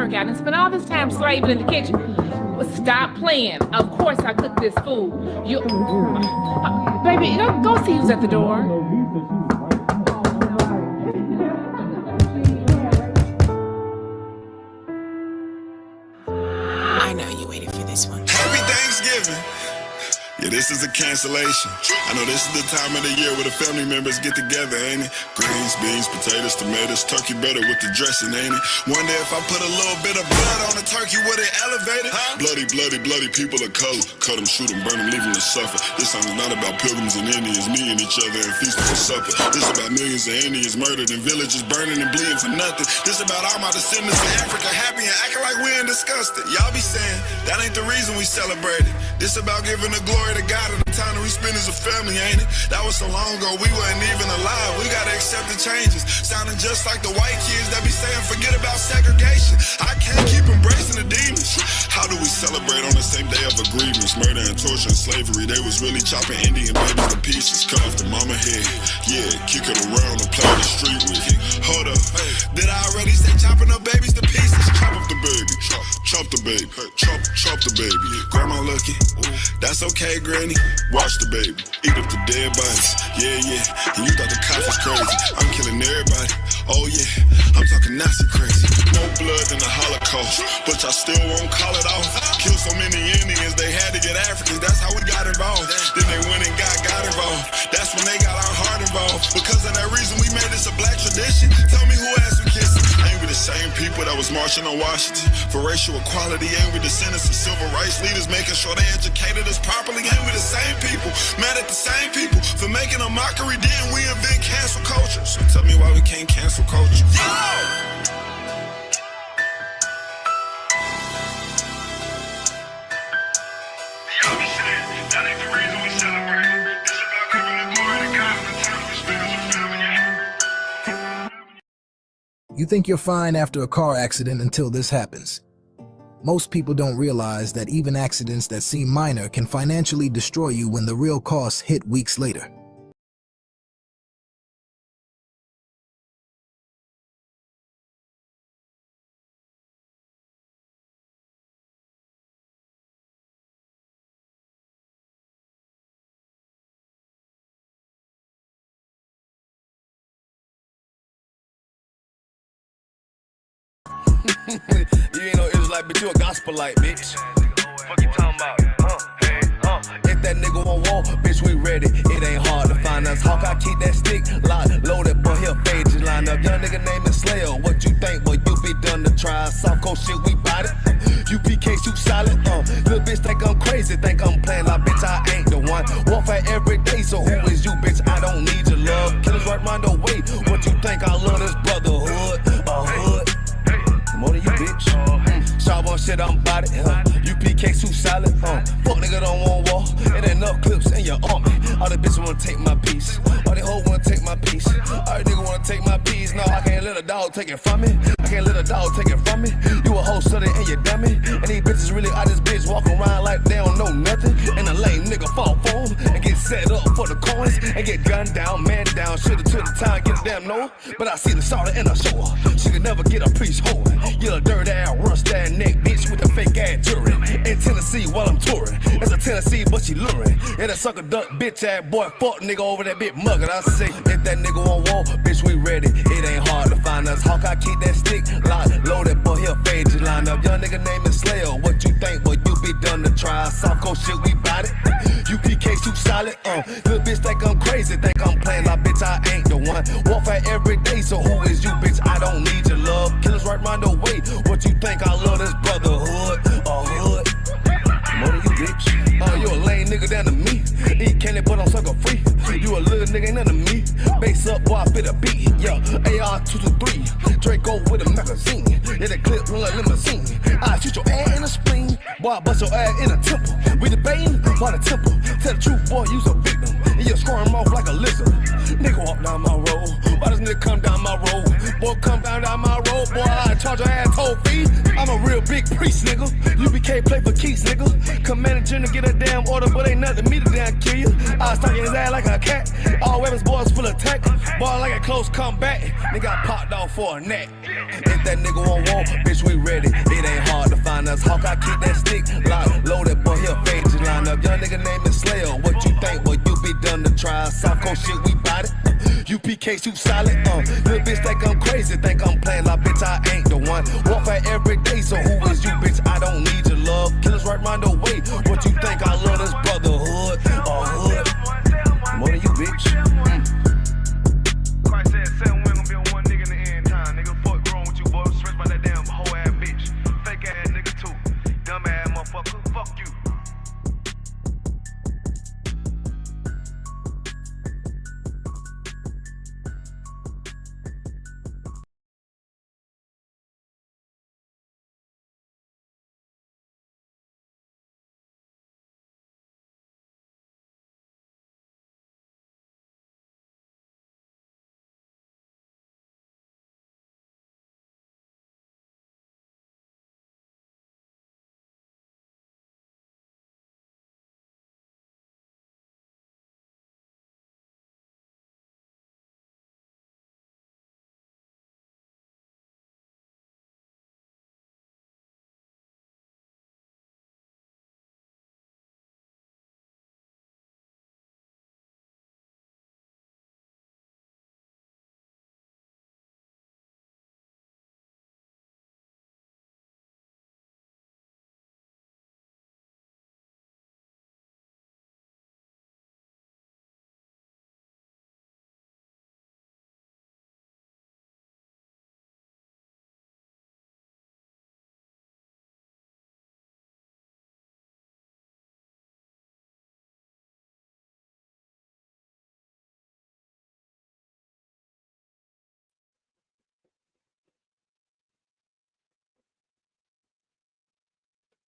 turkey. I didn't spend all this time slaving in the kitchen. Stop playing. Of course I cooked this food. You, baby, go see who's at the door. I know you waited for this one. Happy Thanksgiving. Yeah, this is a cancellation. I know this is the time of the year where the family members get together, ain't it? Greens, beans, potatoes, tomatoes, turkey butter with the dressing, ain't it? Wonder if I put a little bit of blood on the turkey, would it elevate it? Bloody, bloody, bloody people of color. Cut them, shoot them, burn them, leave them to suffer. This song is not about pilgrims and Indians meeting each other and feasting for supper. This is about millions of Indians murdered and villages burning and bleeding for nothing. This is about all my descendants in Africa happy and acting like we ain't discussed it. Y'all be saying that ain't the reason we celebrate it. This about giving the glory to God and the time that we spend as a family, ain't it? That was so long ago, we weren't even alive. We gotta accept the changes. Sounding just like the white kids that be saying forget about segregation. I can't keep embracing the demons. How do we celebrate on the same day of a grievance? Murder and torture and slavery, they was really chopping Indian babies to pieces. Cut off the mama head, yeah, kick it around and play the street with it. Hold up, did I already say chopping up babies to pieces? Chop up the baby, chop the baby, chop the baby. Grandma lucky, that's okay, granny. Watch the baby, eat up the dead bodies. Yeah, yeah, and you thought the cops was crazy. I'm killing everybody, oh yeah, I'm talking Nazi crazy. More blood than the Holocaust, but y'all still won't call it off. Killed so many Indians, they had to get Africans. That's how we got involved. Then they went and got involved. That's when they got our heart involved. Because of that reason, we made this a black tradition. Tell me who asked we kissing. Ain't we the same people that was marching on Washington for racial equality? Ain't we descendants of civil rights leaders making sure they educated us properly? Ain't we the same people, mad at the same people for making a mockery? Then we invent cancel culture. So tell me why we can't cancel culture. Yo! You think you're fine after a car accident until this happens. Most people don't realize that even accidents that seem minor can financially destroy you when the real costs hit weeks later. You ain't no Israelite, bitch, you a gospelite, bitch. Fuck you talking about? If that nigga won't walk, bitch, we ready. It ain't hard to find us. Hawk, I keep that stick locked, loaded, boy, he'll fade just line up. Young nigga name is Slayer. What you think, boy? You be done to try. Soft cold shit, we bout it. UPK, shoot solid. Little bitch think I'm crazy, think I'm playing like bitch, I ain't the one. Warfare every day, so who is you, bitch? I don't need your love. Killers right round the way. What you think? I love this brotherhood, hood. More than you, bitch. Sharp on shit, I'm about it. UPK too solid. Fuck nigga don't want war. It ain't enough clips in your army. All the bitches wanna take my piece. All they hoes wanna take my piece. All the niggas wanna take my piece. No, I can't let a dog take it from me. I can't let a dog take it from me. You a whole study and you dummy. And these bitches really out this bitch walking around like they don't know nothing. And a lame nigga fall for them and get set up for the coins and get gunned down, man down. Shoulda took the time, get a damn no. But I see the starter and I show her. She could never get a piece whole. You a dirt ass, rust ass neck bitch with a fake ass jewelry. In Tennessee while I'm touring. It's a Tennessee, but she luring. And a sucker duck bitch ass boy, fuck nigga over that bit muggin'. I say, if that nigga won't walk, bitch, we ready. It ain't hard to find us. Hawk, I keep that stick locked, loaded, boy, he'll fade just line up. Young nigga name is Slayer. What you think, boy? You be done to try. Soft cold shit, we bout it. UPK too solid. Little bitch think I'm crazy, think I'm playing like bitch, I ain't the one. Warfare every day, so who is you, bitch? I don't need your love. Killers right round the way. What you think? I love this brotherhood, hood. More than you, bitch. You a lame nigga down to me. Eat candy, but I'm sucker free. You a little nigga, ain't none of me. Base up, boy, I fit a beat. Yeah, AR-223. Draco with a magazine. Yeah, that clip run like limousine. I shoot your ass in the spleen. Boy, I bust your ass in a temple. We debating by the temple. Tell the truth, boy, you's a victim. And you squirm off like a lizard. Nigga walk down my road. Why does nigga come down my road? Boy, come down my road. Boy, I charge your ass toll fee. I'm a real big priest, nigga. UBK play for keys, nigga. Commander General get a damn order, but ain't nothing me to damn kill you. I was talking his ass like a cat. All weapons, boys full of tech. Boy, like a close, come back. Nigga got popped off for a neck. If that nigga won't walk, bitch, we ready. It ain't hard to find us. Hawk, I keep that stick locked, loaded, boy, he'll fade just line up. Young nigga name is Slayer. What you think, boy, you be done to try. South Coast shit, we bout it. UPK, shoot solid, little bitch think I'm crazy, think I'm playing like bitch, I ain't the one. Warfare every day, so who is you, bitch? I don't need your love. Killers right round the way. What you think? I love this brotherhood or hood? More than you, bitch. Christ said, 7 women gonna be on one nigga in the end time. Nigga, fuck wrong with you, boy. Stressed by that damn hoe ass bitch. Fake ass nigga, too. Dumb ass motherfucker. Fuck you.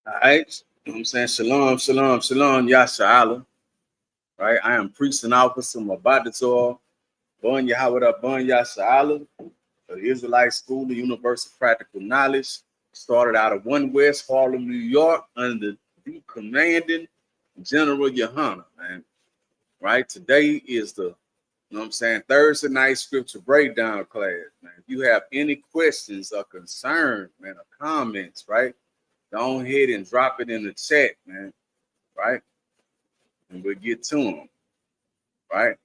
All right. You know what I'm saying? Shalom, shalom, shalom, Yasha'Allah. Right? I am priest and officer, Mabadator, Bun Yahweh, Bun Yasha'Allah, the Israelite School of Universal Practical Knowledge. Started out of 1 West Harlem, New York, under the commanding General Yohana, man. Right? Today is the, you know what I'm saying, Thursday night scripture breakdown class, man. If you have any questions or concerns, man, or comments, right? Go ahead and drop it in the chat, man. Right? And we'll get to them. Right?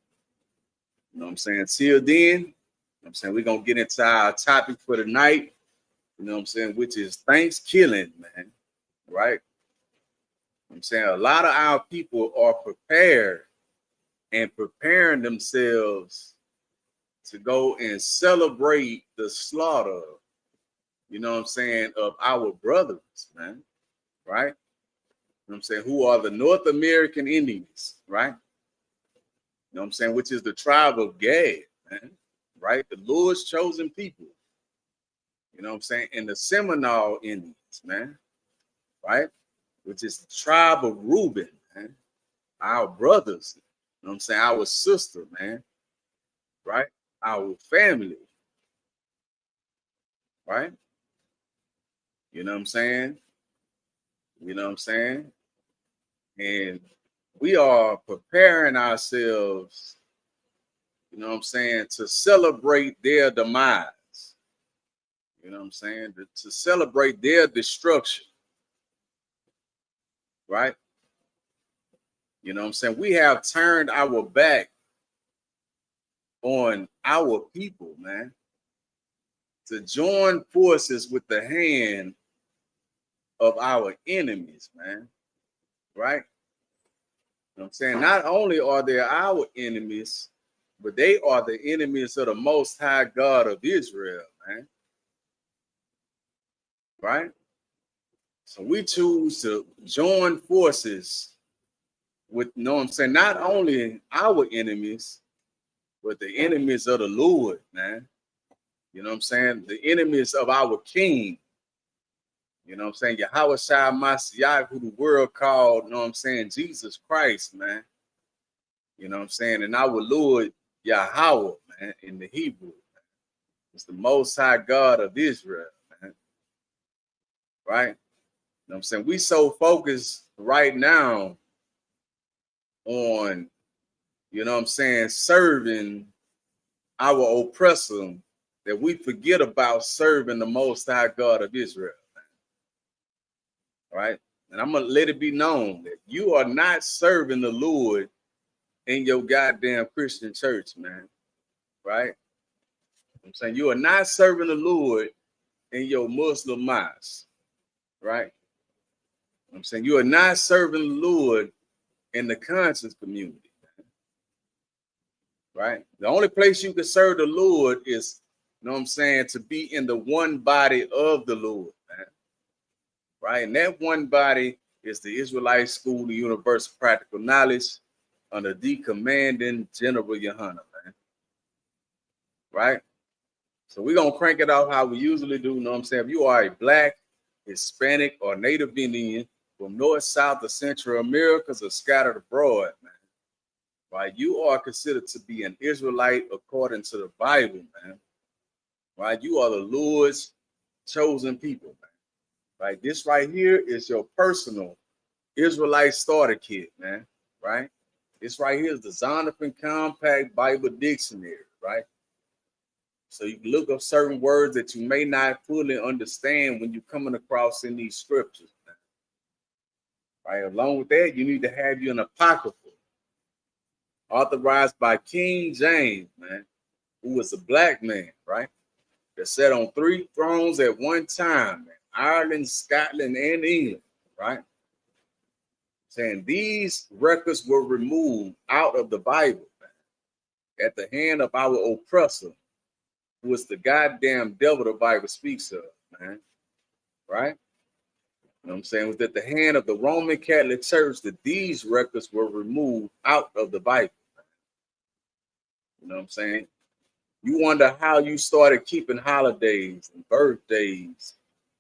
You know what I'm saying? Till then, you know what I'm saying, we're going to get into our topic for the night, you know what I'm saying, which is Thankskilling, man. Right? I'm saying a lot of our people are prepared and preparing themselves to go and celebrate the slaughter, you know what I'm saying, of our brothers, man. Right? You know what I'm saying, who are the North American Indians, right? You know what I'm saying, which is the tribe of Gad, man, right? The Lord's chosen people, you know what I'm saying, and the Seminole Indians, man, right? Which is the tribe of Reuben, man, our brothers, you know what I'm saying, our sister, man, right? Our family, right? You know what I'm saying? You know what I'm saying? And we are preparing ourselves, you know what I'm saying, to celebrate their demise. You know what I'm saying? To celebrate their destruction. Right? You know what I'm saying? We have turned our back on our people, man, to join forces with the hand of our enemies, man. Right? You know what I'm saying? Not only are they our enemies, but they are the enemies of the Most High God of Israel, man. Right? So we choose to join forces with, you know what I'm saying, not only our enemies, but the enemies of the Lord, man. You know what I'm saying? The enemies of our King. You know what I'm saying? Yahweh Shai Mashiach, who the world called, you know what I'm saying, Jesus Christ, man. You know what I'm saying? And our Lord Yahweh, man, in the Hebrew. It's the Most High God of Israel, man. Right? You know what I'm saying? We so focused right now on, you know what I'm saying, serving our oppressor, that we forget about serving the Most High God of Israel. Right? And I'm going to let it be known that you are not serving the Lord in your goddamn Christian church, man. Right? I'm saying you are not serving the Lord in your Muslim mosque. Right? I'm saying you are not serving the Lord in the conscience community. Right? The only place you can serve the Lord is, you know what I'm saying, to be in the one body of the Lord, man. Right? And that one body is the Israelite School of Universal Practical Knowledge under the commanding General Yohana, man. Right? So we're going to crank it out how we usually do. You know what I'm saying? If you are a Black, Hispanic, or Native Indian from North, South, or Central Americas or scattered abroad, man, right, you are considered to be an Israelite according to the Bible, man. Right? You are the Lord's chosen people, man. Right? This right here is your personal Israelite starter kit, man. Right? This right here is the Zondervan Compact Bible Dictionary, right? So you can look up certain words that you may not fully understand when you're coming across in these scriptures, man. Right? Along with that, you need to have you an apocryphal, authorized by King James, man, who was a Black man, right? That sat on 3 thrones at one time, man. Ireland, Scotland, and England, right? Saying these records were removed out of the Bible, man, at the hand of our oppressor, who is the goddamn devil the Bible speaks of, man, right? You know what I'm saying? It was at the hand of the Roman Catholic Church that these records were removed out of the Bible. You know what I'm saying? You wonder how you started keeping holidays and birthdays,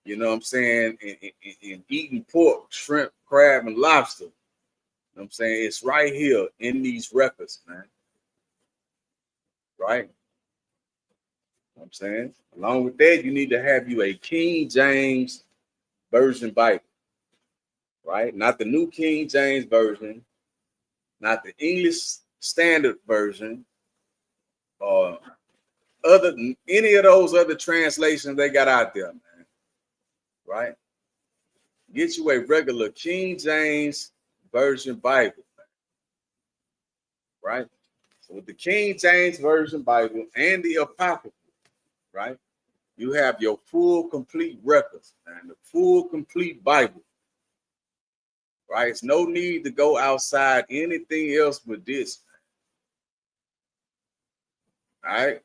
you know what I'm saying, and eating pork, shrimp, crab, and lobster. You know what I'm saying? It's right here in these records, man. Right? You know what I'm saying? Along with that, you need to have you a King James Version Bible. Right? Not the New King James Version, not the English Standard Version, or any of those other translations they got out there, man. Right? Get you a regular King James Version Bible, man. Right? So with the King James Version Bible and the Apocrypha, right? You have your full, complete records, man. The full, complete Bible. Right? It's no need to go outside anything else but this, man. All right?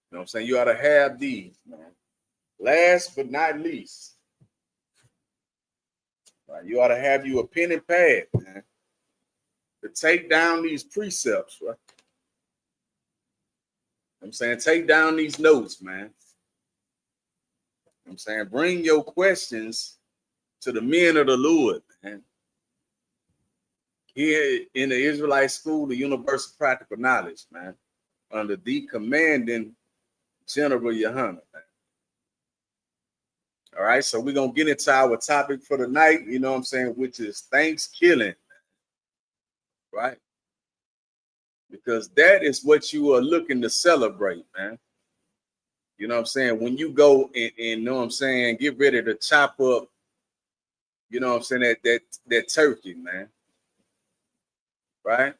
You know what I'm saying? You ought to have these, man. Last but not least, right, you ought to have you a pen and pad, man, to take down these precepts, right? You know what I'm saying? Take down these notes, man. You know what I'm saying? Bring your questions to the men of the Lord, man. Here in the Israelite School of Universal Practical Knowledge, man, under the commanding General Yohana, man. All right, so we're going to get into our topic for the night, you know what I'm saying, which is Thankskilling, right? Because that is what you are looking to celebrate, man. You know what I'm saying? When you go and you know what I'm saying, get ready to chop up, you know what I'm saying, that turkey, man. Right?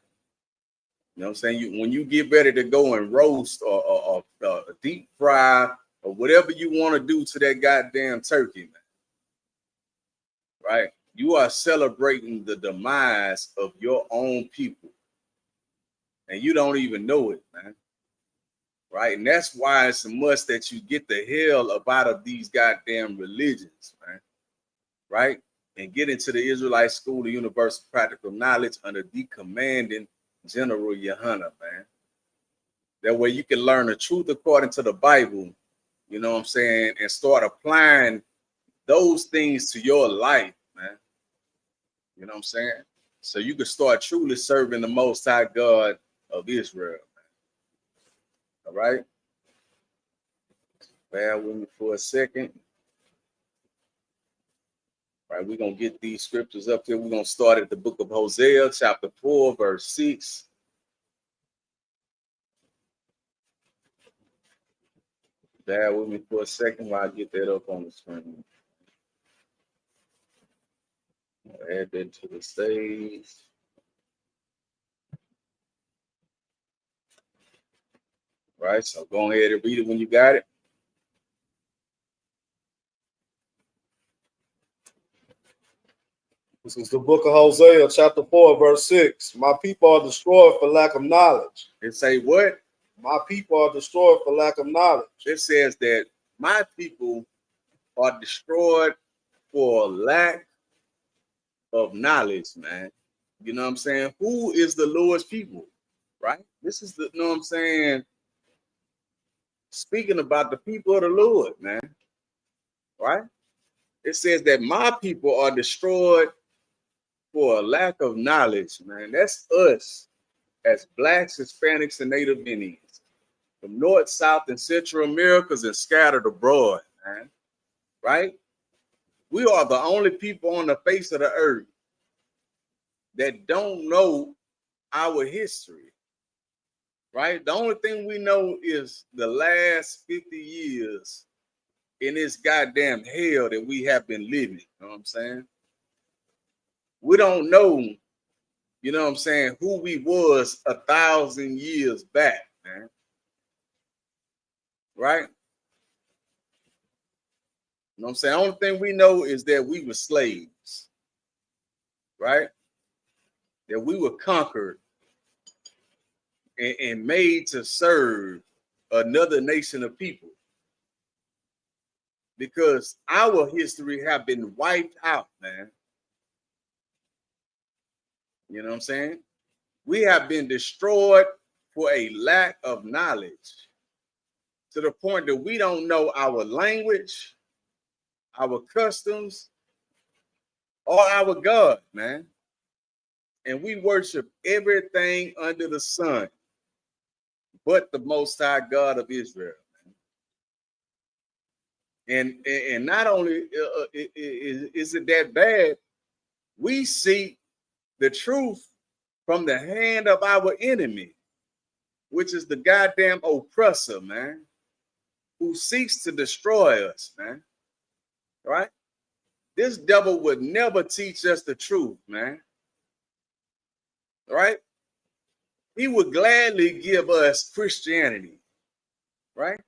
You know what I'm saying? When you get ready to go and roast or deep fry or whatever you want to do to that goddamn turkey, man. Right? You are celebrating the demise of your own people. And you don't even know it, man. Right? And that's why it's a must that you get the hell up out of these goddamn religions, man. Right? And get into the Israelite School of Universal Practical Knowledge under the commanding General Yohana, man. That way you can learn the truth according to the Bible, you know what I'm saying, and start applying those things to your life, man. You know what I'm saying? So you can start truly serving the Most High God of Israel, man. All right? Bear with me for a second. All right, we're going to get these scriptures up here. We're going to start at the book of Hosea, chapter 4, verse 6. Bear with me for a second while I get that up on the screen. I'll add that to the stage. Right, so go ahead and read it when you got it. This is the book of Hosea, chapter 4, verse 6. My people are destroyed for lack of knowledge. It say what? My people are destroyed for lack of knowledge. It says that my people are destroyed for lack of knowledge, man. You know what I'm saying? Who is the Lord's people? Right? This is the, you know what I'm saying? Speaking about the people of the Lord, man. Right? It says that my people are destroyed for a lack of knowledge, man. That's us as Blacks, Hispanics, and Native Indians from North, South, and Central Americas and scattered abroad, man. Right? We are the only people on the face of the earth that don't know our history. Right? The only thing we know is the last 50 years in this goddamn hell that we have been living. You know what I'm saying? We don't know, you know what I'm saying, who we was 1,000 years back, man. Right? You know what I'm saying? The only thing we know is that we were slaves. Right? That we were conquered and made to serve another nation of people. Because our history have been wiped out, man. You know what I'm saying? We have been destroyed for a lack of knowledge to the point that we don't know our language, our customs, or our God, man. And we worship everything under the sun but the Most High God of Israel. Man. And not only is it that bad, we see the truth from the hand of our enemy, which is the goddamn oppressor, man, who seeks to destroy us, man. Right? This devil would never teach us the truth, man. Right? He would gladly give us Christianity, right?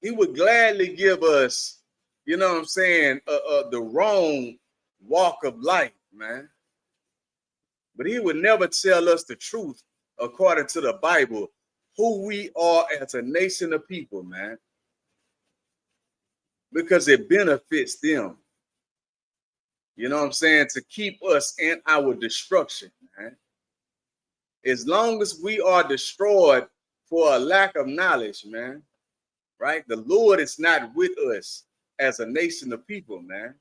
He would gladly give us, you know what I'm saying, the wrong walk of life, man. But he would never tell us the truth according to the Bible, who we are as a nation of people, man. Because it benefits them. You know what I'm saying? To keep us in our destruction, man. As long as we are destroyed for a lack of knowledge, man, right? The Lord is not with us as a nation of people, man.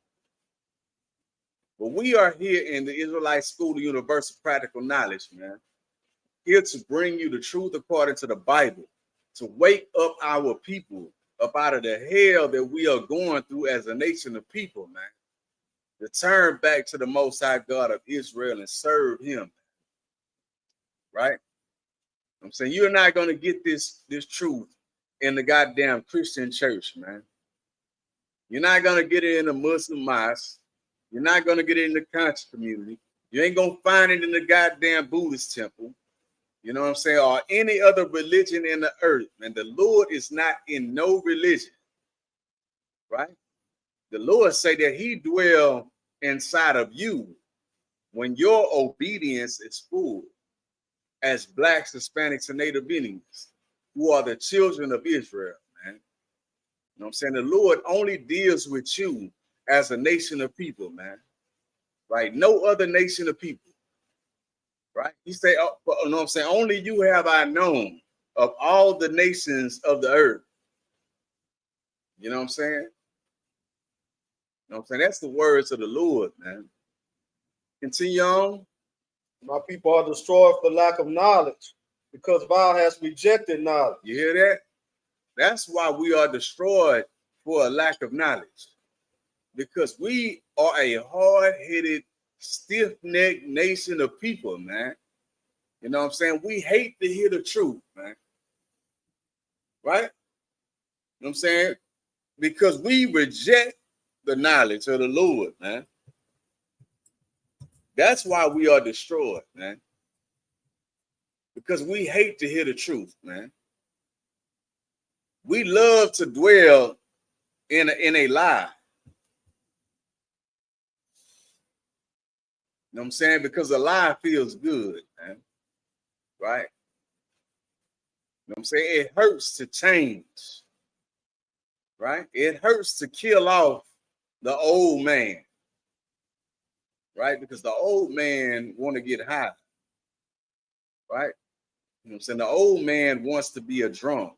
But we are here in the Israelite School of Universal Practical Knowledge, man. Here to bring you the truth according to the Bible, to wake up our people up out of the hell that we are going through as a nation of people, man. To turn back to the Most High God of Israel and serve him. Right? I'm saying you're not going to get this truth in the goddamn Christian church, man. You're not going to get it in the Muslim mosque. You're not going to get it in the conscious community. You ain't going to find it in the goddamn Buddhist temple. You know what I'm saying? Or any other religion in the earth. And the Lord is not in no religion. Right? The Lord say that he dwell inside of you when your obedience is full. As Blacks, Hispanics, and Native Indians, who are the children of Israel, man. You know what I'm saying? The Lord only deals with you as a nation of people, man. Right? No other nation of people. Right? He say, oh, you know what I'm saying? Only you have I known of all the nations of the earth. You know what I'm saying? You know what I'm saying? That's the words of the Lord, man. Continue on. My people are destroyed for lack of knowledge, because thou hast rejected knowledge. You hear that? That's why we are destroyed for a lack of knowledge. Because we are a hard-headed, stiff-necked nation of people, man. You know what I'm saying? We hate to hear the truth, man. Right? know what I'm saying? Because we reject the knowledge of the Lord, man. That's why we are destroyed, man. Because we hate to hear the truth, man. We love to dwell in a lie. You know what I'm saying? Because a lie feels good, man. Right? You know what I'm saying? It hurts to change. Right? It hurts to kill off the old man. Right? Because the old man want to get high. Right? You know what I'm saying? The old man wants to be a drunk.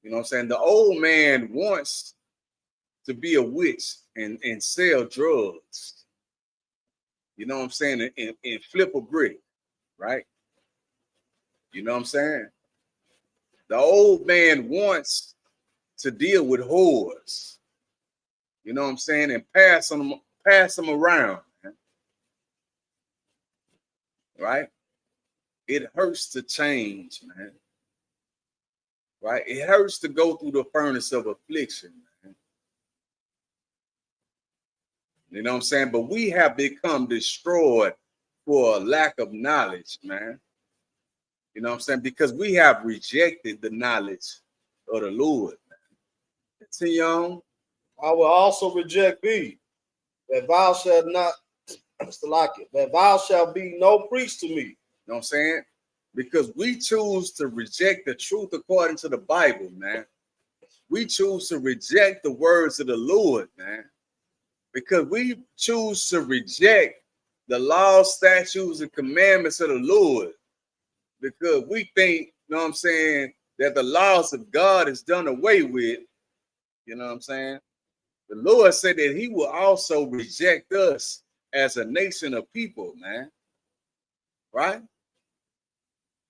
You know what I'm saying? The old man wants to be a witch and sell drugs. You know what I'm saying? And flip a brick, right? You know what I'm saying? The old man wants to deal with whores. You know what I'm saying? And pass them around, man. Right? It hurts to change, man. Right? It hurts to go through the furnace of affliction, man. You know what I'm saying? But we have become destroyed for a lack of knowledge, man. You know what I'm saying? Because we have rejected the knowledge of the Lord, man. Continue on. I will also reject thee, that thou shalt not, that thou shalt be no priest to me. You know what I'm saying? Because we choose to reject the truth according to the Bible, man. We choose to reject the words of the Lord, man. Because we choose to reject the laws, statutes, and commandments of the Lord. Because we think, you know what I'm saying, that the laws of God is done away with. You know what I'm saying? The Lord said that he will also reject us as a nation of people, man. Right?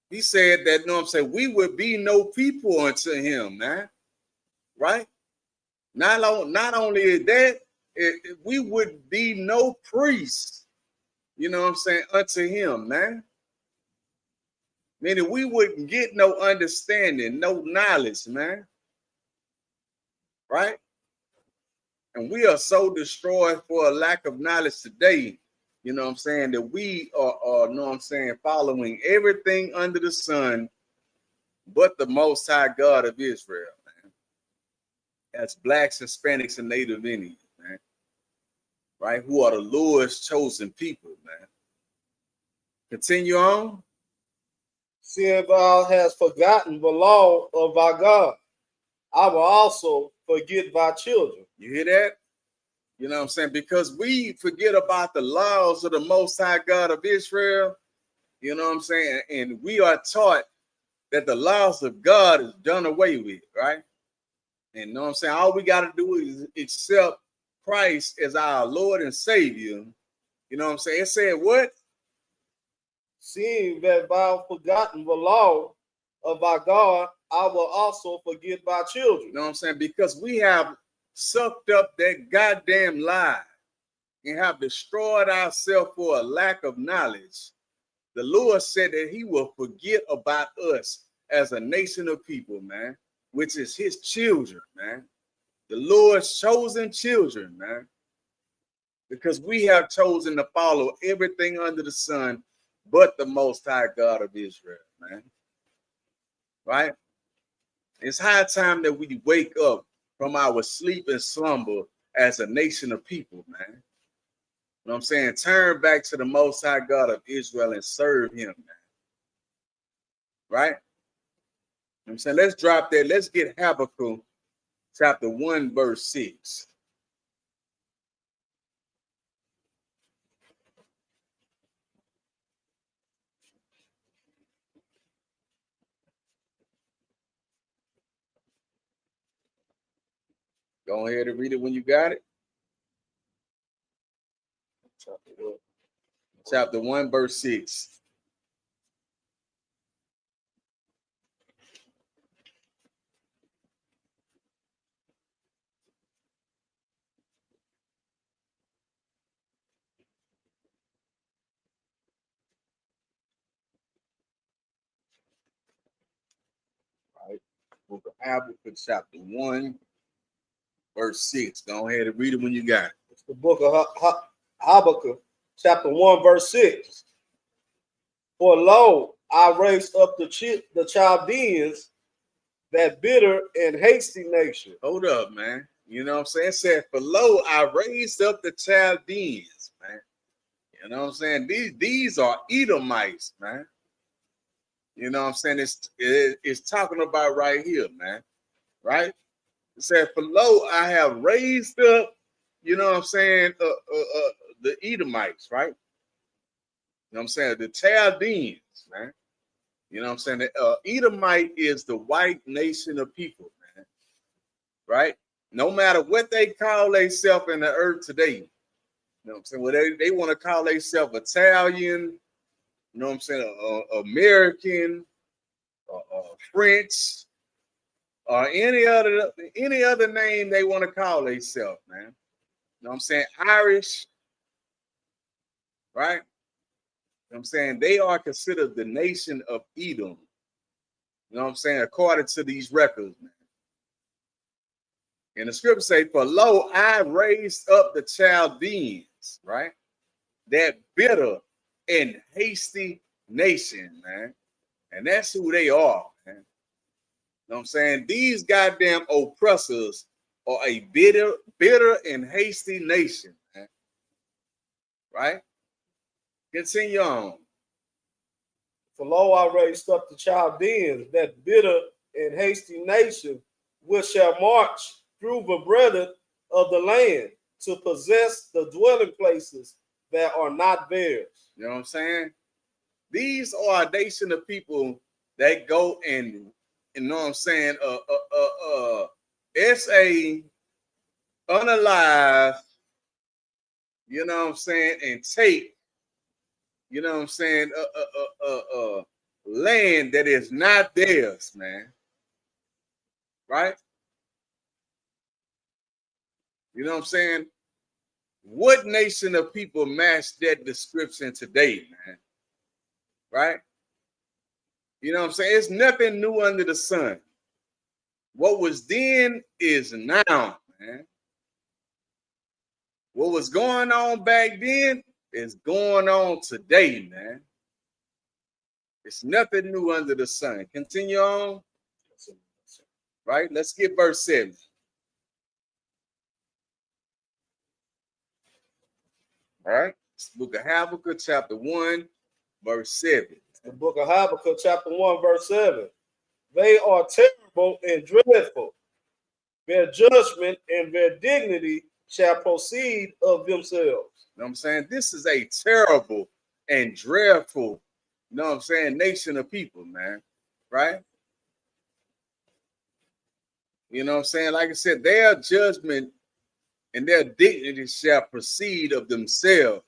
He said that, you know what I'm saying, we would be no people unto him, man. Right? Not only that, we would be no priests, you know what I'm saying, unto him, man. Meaning we wouldn't get no understanding, no knowledge, man. Right? And we are so destroyed for a lack of knowledge today, you know what I'm saying, that we are you know what I'm saying, following everything under the sun but the Most High God of Israel, man. That's blacks, Hispanics, and Native Indians, man. Right? Who are the Lord's chosen people, man. Continue on. Seeing thou hast forgotten the law of thy God, I will also forget thy children. You hear that? You know what I'm saying? Because we forget about the laws of the Most High God of Israel, you know what I'm saying? And we are taught that the laws of God is done away with, right? And you know what I'm saying? All we got to do is accept Christ as our Lord and Savior. You know what I'm saying? It said what? Seeing that thou forgotten the law of thy God, I will also forget thy children. You know what I'm saying? Because we have sucked up that goddamn lie and have destroyed ourselves for a lack of knowledge. The Lord said that he will forget about us as a nation of people, man, which is his children, man. The Lord's chosen children, man. Because we have chosen to follow everything under the sun but the Most High God of Israel, man. Right? It's high time that we wake up from our sleep and slumber as a nation of people, man. You know what I'm saying? Turn back to the Most High God of Israel and serve him, man. Right? You know what I'm saying? Let's drop that. Let's get Habakkuk chapter 1, verse 6. Go ahead and read it when you got it. Chapter 1, verse 6. Right. book of Habakkuk, chapter 1, verse 6. Go ahead and read it when you got it. It's the book of Habakkuk, chapter 1, verse 6. For lo, I raised up the Chaldeans, that bitter and hasty nation. Hold up, man. You know what I'm saying? It said, for lo, I raised up the Chaldeans, man. You know what I'm saying? These are Edomites, man. You know what I'm saying? It's talking about right here, man. Right? It said, for lo, I have raised up, you know what I'm saying, the Edomites, right? You know what I'm saying? The Chaldeans, man. You know what I'm saying? The Edomite is the white nation of people, man. Right? No matter what they call themselves in the earth today, you know what I'm saying? Well, they want to call themselves Italian, you know what I'm saying? American, French, or any other name they want to call themselves, man. You know what I'm saying? Irish, right? You know what I'm saying? They are considered the nation of Edom. You know what I'm saying? According to these records, man. And the scripture say, for lo, I raised up the Chaldeans, right? That bitter and hasty nation, man. And that's who they are, man. You know what I'm saying? These goddamn oppressors are a bitter and hasty nation, man. Right? Continue on. For lo, I raised up the Chaldeans, that bitter and hasty nation, which shall march through the breadth of the land to possess the dwelling places that are not theirs. You know what I'm saying? These are a nation of people that go and you know what I'm saying? It's a unalive, you know what I'm saying, and take, you know what I'm saying, land that is not theirs, man. Right? You know what I'm saying? What nation of people match that description today, man? Right? You know what I'm saying? It's nothing new under the sun. What was then is now, man. What was going on back then is going on today, man. It's nothing new under the sun. Continue on. Right? Let's get verse 7. All right. It's the book of Habakkuk, chapter 1, verse 7. The book of Habakkuk, chapter 1, verse 7. They are terrible and dreadful. Their judgment and their dignity shall proceed of themselves. You know what I'm saying? This is a terrible and dreadful, you know what I'm saying, nation of people, man. Right? You know what I'm saying? Like I said, their judgment and their dignity shall proceed of themselves.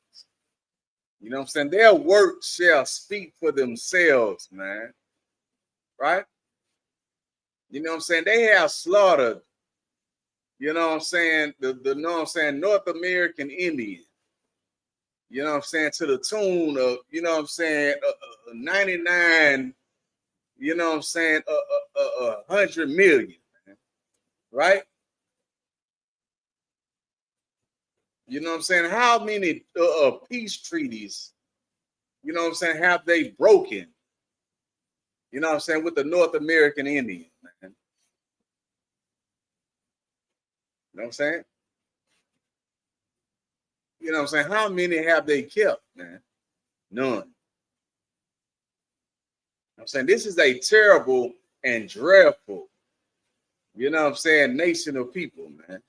You know what I'm saying? Their work shall speak for themselves, man. Right? You know what I'm saying? They have slaughtered, you know what I'm saying, the you know what I'm saying, North American Indian. You know what I'm saying? To the tune of, you know what I'm saying, 99, you know what I'm saying, 100 million, man. Right? You know what I'm saying? How many peace treaties, you know what I'm saying, have they broken? You know what I'm saying, with the North American Indian, man. You know what I'm saying? You know what I'm saying? How many have they kept, man? None. You know what I'm saying? This is a terrible and dreadful, you know what I'm saying, nation of people, man.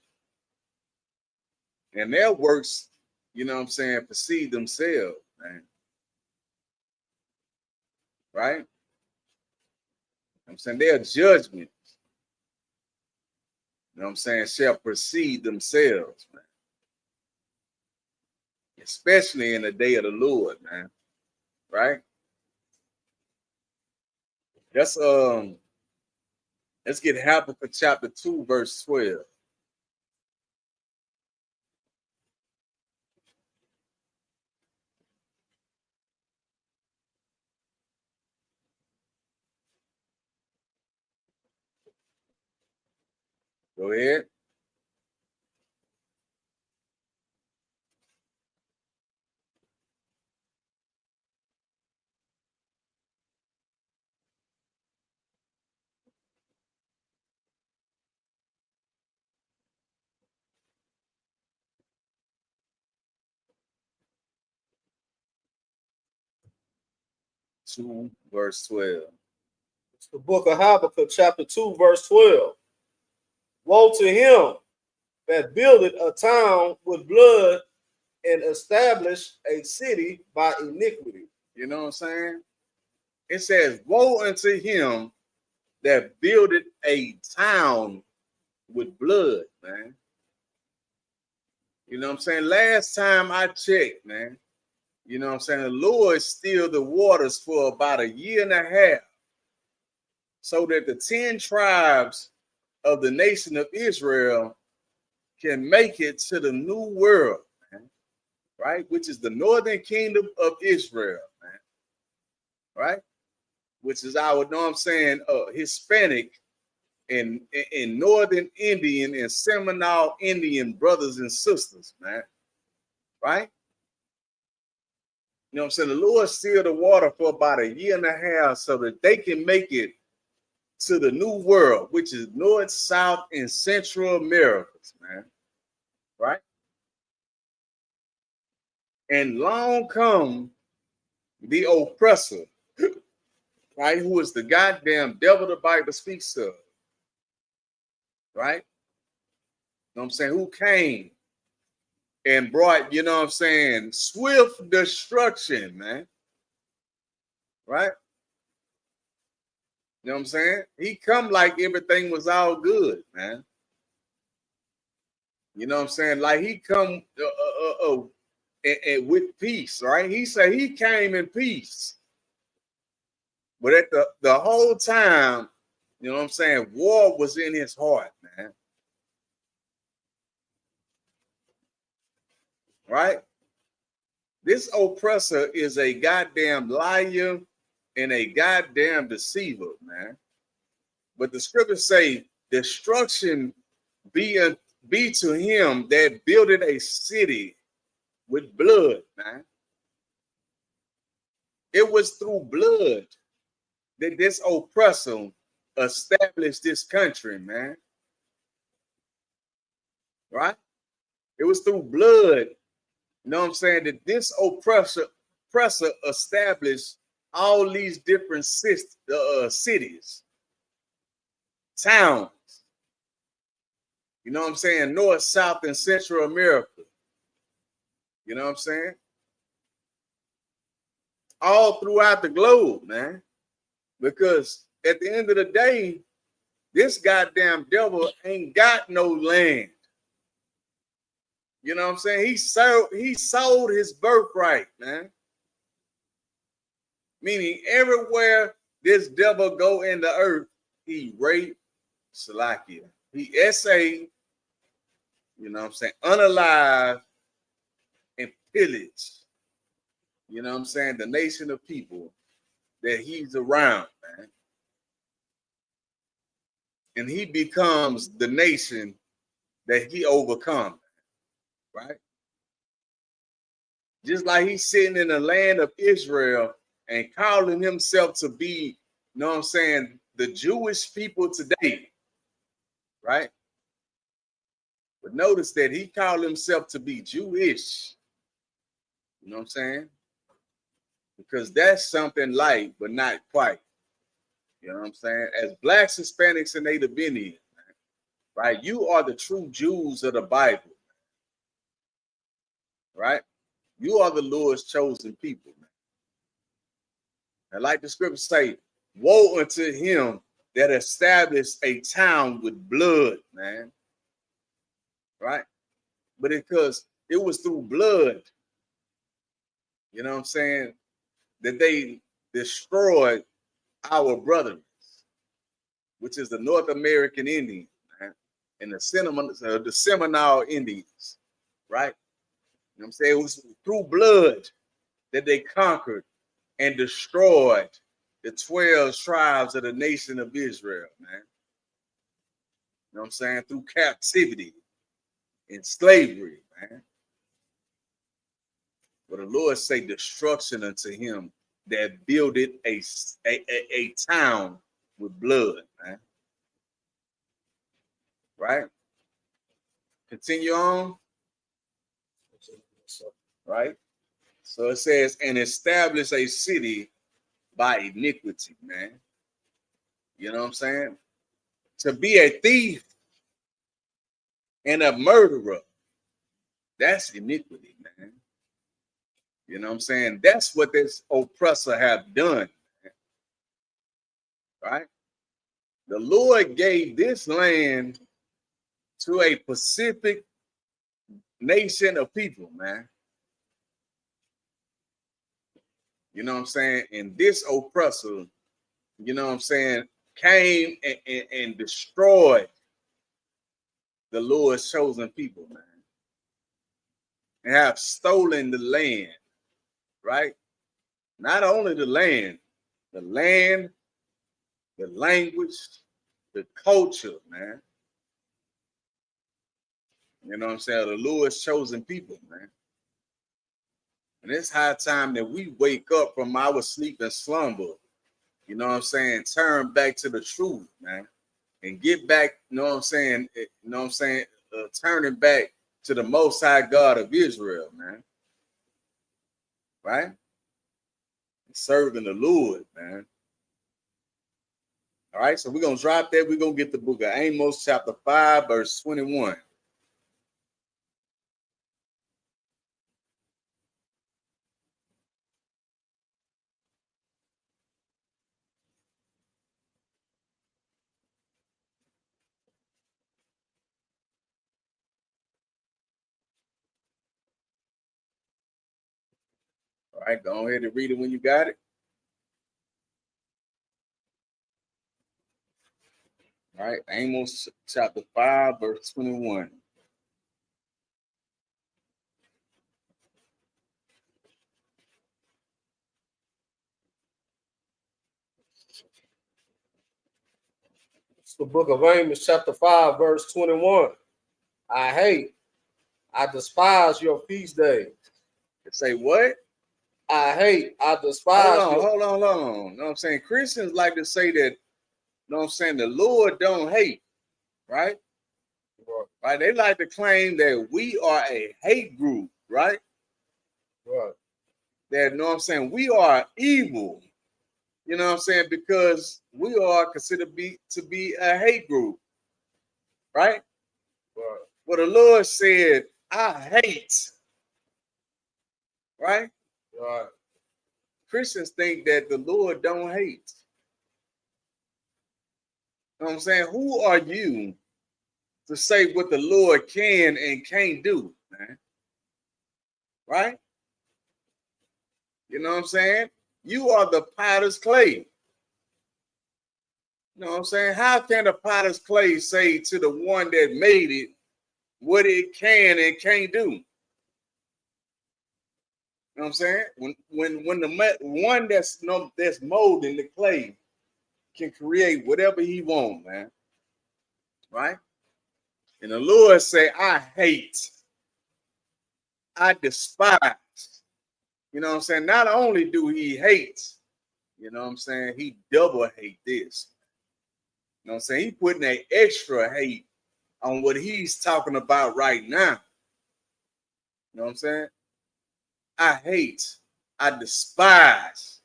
And their works, you know what I'm saying, precede themselves, man. Right? You know what I'm saying? Their judgment, you know what I'm saying, shall precede themselves, man. Especially in the day of the Lord, man. Right? Let's get Habakkuk chapter 2, verse 12. Go ahead. Two, verse 12. It's the book of Habakkuk, chapter 2, verse 12. Woe to him that buildeth a town with blood and establish a city by iniquity. You know what I'm saying? It says, woe unto him that builded a town with blood, man. You know what I'm saying? Last time I checked, man, you know what I'm saying? The Lord stilled the waters for about a year and a half so that the 10 tribes of the nation of Israel can make it to the new world, man, right? Which is the northern kingdom of Israel, man, right? Which is our, you know what I'm saying, Hispanic and Northern Indian and Seminole Indian brothers and sisters, man, right? You know what I'm saying? The Lord sealed the water for about a year and a half so that they can make it to the new world, which is North, South, and Central Americas, man, right? And long come the oppressor, right, who is the goddamn devil the Bible speaks of, right? You know what I'm saying? Who came and brought, you know what I'm saying, swift destruction, man, right? You know what I'm saying? He come like everything was all good, man. You know what I'm saying? Like he come and with peace, right? He said he came in peace. But at the whole time, you know what I'm saying, war was in his heart, man. Right? This oppressor is a goddamn liar and a goddamn deceiver, man. But the scriptures say destruction be to him that builded a city with blood, man. It was through blood that this oppressor established this country, man. Right? It was through blood, you know what I'm saying, that this oppressor established all these different cities, towns, you know what I'm saying, North, South, and Central America. You know what I'm saying? All throughout the globe, man. Because at the end of the day, this goddamn devil ain't got no land. You know what I'm saying? He sold his birthright, man. Meaning everywhere this devil go in the earth, he raped, Salakia. He essayed, you know what I'm saying, unalive and pillage, you know what I'm saying, the nation of people that he's around, man. And he becomes the nation that he overcomes, right? Just like he's sitting in the land of Israel and calling himself to be, you know what I'm saying, the Jewish people today, right? But notice that he called himself to be Jewish. You know what I'm saying? Because that's something like, but not quite. You know what I'm saying? As blacks, Hispanics, and Native Indians, right? You are the true Jews of the Bible, right? You are the Lord's chosen people, man. And like the scriptures say, woe unto him that established a town with blood, man. Right? But because it was through blood, you know what I'm saying, that they destroyed our brothers, which is the North American Indians, man, and the Seminole Indians, right? You know what I'm saying? It was through blood that they conquered and destroyed the 12 tribes of the nation of Israel, man. know what I'm saying, through captivity and slavery, man. But the Lord say destruction unto him that builded a town with blood, man. Right? Continue on. Right? So it says, and establish a city by iniquity, man. You know what I'm saying? To be a thief and a murderer, that's iniquity, man. You know what I'm saying? That's what this oppressor have done, man. Right? The Lord gave this land to a specific nation of people, man. You know what I'm saying? And this oppressor, you know what I'm saying, came and destroyed the Lord's chosen people, man. And have stolen the land, right? Not only the land, the language, the culture, man. You know what I'm saying? The Lord's chosen people, man. And it's high time that we wake up from our sleep and slumber. You know what I'm saying? Turn back to the truth, man. And get back, you know what I'm saying? You know what I'm saying? Turning back to the Most High God of Israel, man. Right? Serving the Lord, man. All right, so we're going to drop that. We're going to get the book of Amos, chapter 5, verse 21. All right, go ahead and read it when you got it. All right, Amos chapter 5, verse 21. It's the book of Amos, chapter 5, verse 21. I despise your feast days. Say what? I despise Hold on. You know what I'm saying? Christians like to say that, you know what I'm saying, the Lord don't hate, right? Right. They like to claim that we are a hate group, right? Right. That, you know what I'm saying, we are evil, you know what I'm saying, because we are considered to be a hate group, right? Right. Well, the Lord said, I hate, right? Right. Christians think that the Lord don't hate. You know what I'm saying? Who are you to say what the Lord can and can't do, man? Right? You know what I'm saying? You are the potter's clay. You know what I'm saying? How can the potter's clay say to the one that made it what it can and can't do? You know what I'm saying? When the one that's molding the clay can create whatever he wants, man. Right? And the Lord say, I hate, I despise. You know what I'm saying? Not only do he hate, you know what I'm saying, he double hate this. You know what I'm saying? He putting an extra hate on what he's talking about right now. You know what I'm saying? I hate, I despise.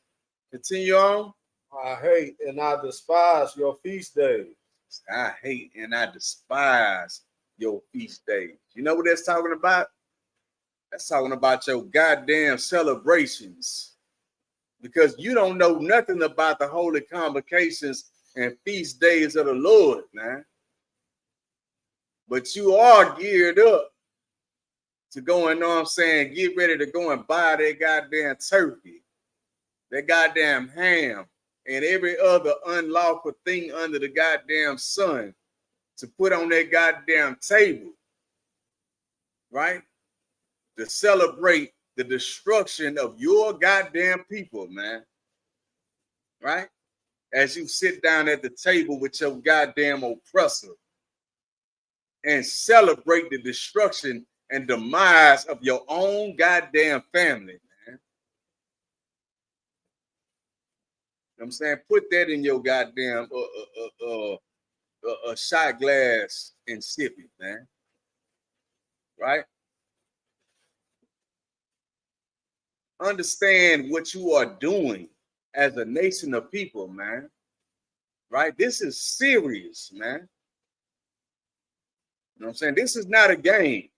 Continue on. I hate and I despise your feast days. I hate and I despise your feast days. You know what that's talking about? That's talking about your goddamn celebrations. Because you don't know nothing about the holy convocations and feast days of the Lord, man. But you are geared up to go and, know what I'm saying, get ready to go and buy that goddamn turkey, that goddamn ham, and every other unlawful thing under the goddamn sun to put on that goddamn table, right? To celebrate the destruction of your goddamn people, man. Right? As you sit down at the table with your goddamn oppressor. and celebrate the destruction and demise of your own goddamn family, man. You know what I'm saying? Put that in your goddamn shot glass and sip it, man. Right? Understand what you are doing as a nation of people, man. Right? This is serious, man. You know what I'm saying? This is not a game.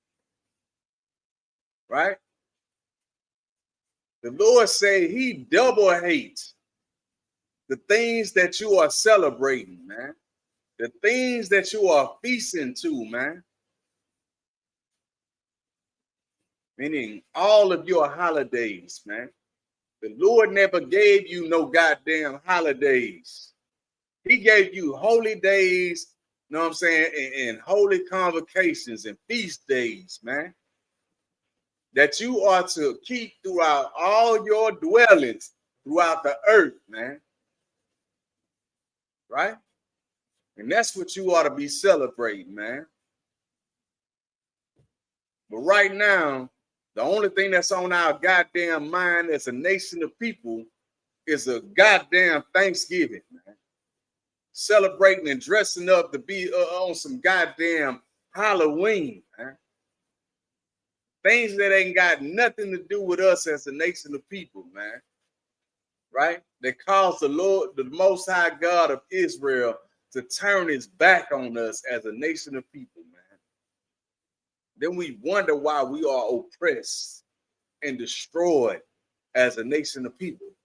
Right? The Lord say he double hates the things that you are celebrating, man. The things that you are feasting to, man. Meaning all of your holidays, man. The Lord never gave you no goddamn holidays. He gave you holy days, you know what I'm saying, and holy convocations and feast days, man, that you are to keep throughout all your dwellings throughout the earth, man. Right? And that's what you ought to be celebrating, man. But right now, the only thing that's on our goddamn mind as a nation of people is a goddamn Thanksgiving, man. Celebrating and dressing up to be on some goddamn Halloween, man. Things that ain't got nothing to do with us as a nation of people, man. Right? That caused the Lord, the Most High God of Israel, to turn his back on us as a nation of people, man. Then we wonder why we are oppressed and destroyed as a nation of people. You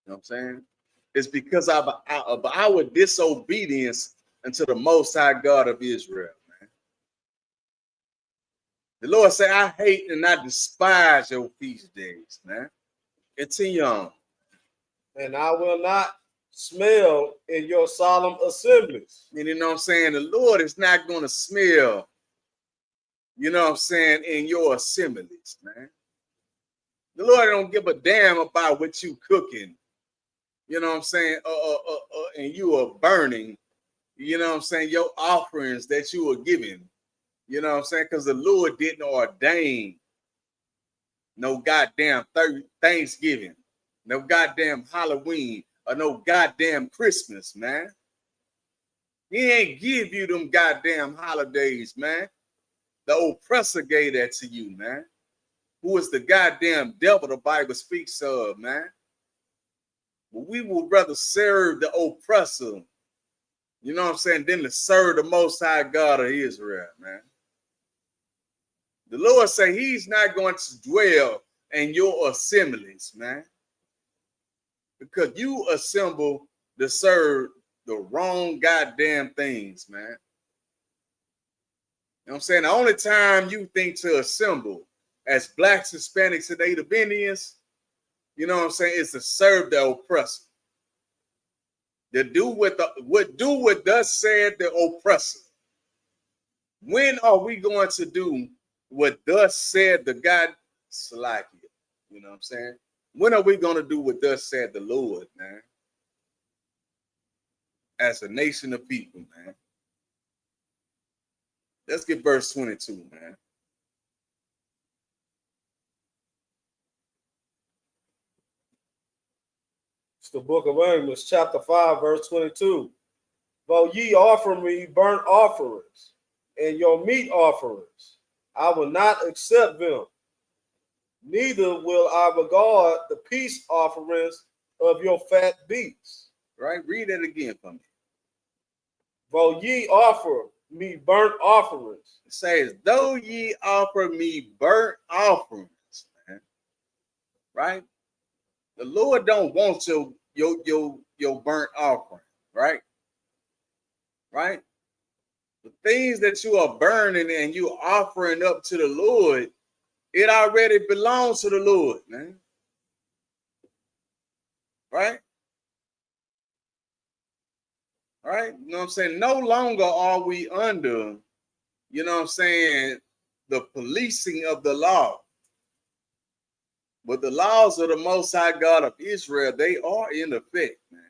know what I'm saying? It's because of our disobedience unto the Most High God of Israel, man. The Lord said, I hate and I despise your feast days, man. Continue on. And I will not smell in your solemn assemblies. And you know what I'm saying? The Lord is not going to smell, you know what I'm saying, in your assemblies, man. The Lord don't give a damn about what you cooking, you know what I'm saying, and you are burning, you know what I'm saying, your offerings that you are giving, you know what I'm saying, because the Lord didn't ordain no goddamn Thanksgiving, no goddamn Halloween, or no goddamn Christmas, man. He ain't give you them goddamn holidays, man. The oppressor gave that to you, man. Who is the goddamn devil the Bible speaks of, man. But we would rather serve the oppressor, you know what I'm saying, than to serve the Most High God of Israel, man. The Lord say he's not going to dwell in your assemblies, man. Because you assemble to serve the wrong goddamn things, man. You know what I'm saying? The only time you think to assemble as blacks, Hispanics, and Native Indians, you know what I'm saying, is to serve the oppressor. To do what thus said the oppressor. When are we going to do what thus said the God Salakia? You know what I'm saying? When are we going to do what thus said the Lord, man? As a nation of people, man. Let's get verse 22, man. It's the book of Amos, chapter 5, verse 22. For ye offer me burnt offerings and your meat offerings, I will not accept them. Neither will I regard the peace offerings of your fat beasts. Right? Read it again for me. For ye offer me burnt offerings. It says, though ye offer me burnt offerings, man. Right? The Lord don't want your burnt offering, right? Right? The things that you are burning and you offering up to the Lord, it already belongs to the Lord, man. Right? Right? You know what I'm saying? No longer are we under, you know what I'm saying, the policing of the law. But the laws of the Most High God of Israel, they are in effect, man.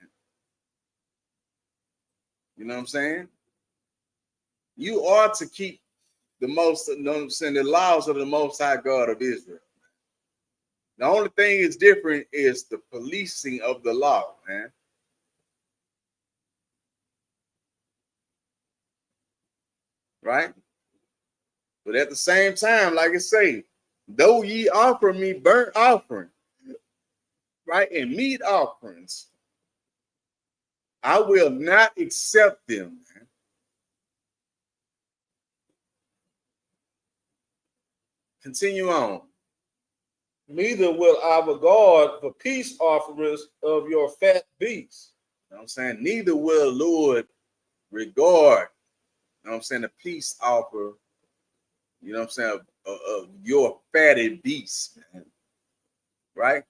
You know what I'm saying? You are to keep the most, you know what I'm saying, the laws of the Most High God of Israel. The only thing is different is the policing of the law, man. Right? But at the same time, like I say, though ye offer me burnt offering, right, and meat offerings, I will not accept them, man. Continue on. Neither will I regard the peace offerings of your fat beasts. You know what I'm saying? Neither will Lord regard, you know what I'm saying, the peace offer, you know what I'm saying, of your fatty beasts, man. Right?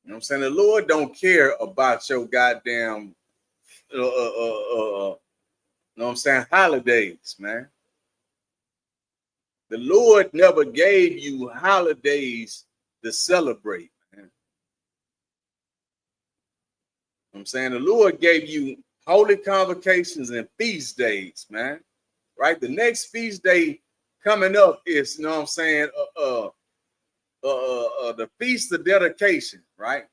You know what I'm saying? The Lord don't care about your goddamn, you know what I'm saying, holidays, man. The Lord never gave you holidays to celebrate, man. You know what I'm saying? The Lord gave you holy convocations and feast days, man. Right? The next feast day coming up is, you know what I'm saying, the Feast of Dedication, right?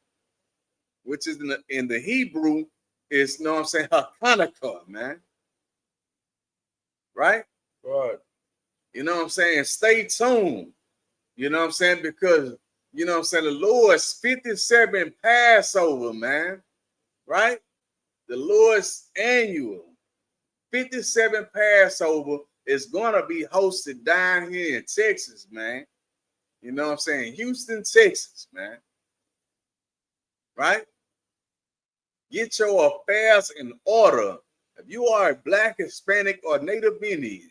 Which is in the Hebrew is, you know what I'm saying, Hanukkah, man. Right? Right. You know what I'm saying? Stay tuned. You know what I'm saying? Because, you know what I'm saying, the Lord's 57 Passover, man. Right? The Lord's annual 57 Passover is going to be hosted down here in Texas, man. You know what I'm saying? Houston, Texas, man. Right? Get your affairs in order. If you are a Black, Hispanic, or Native Indian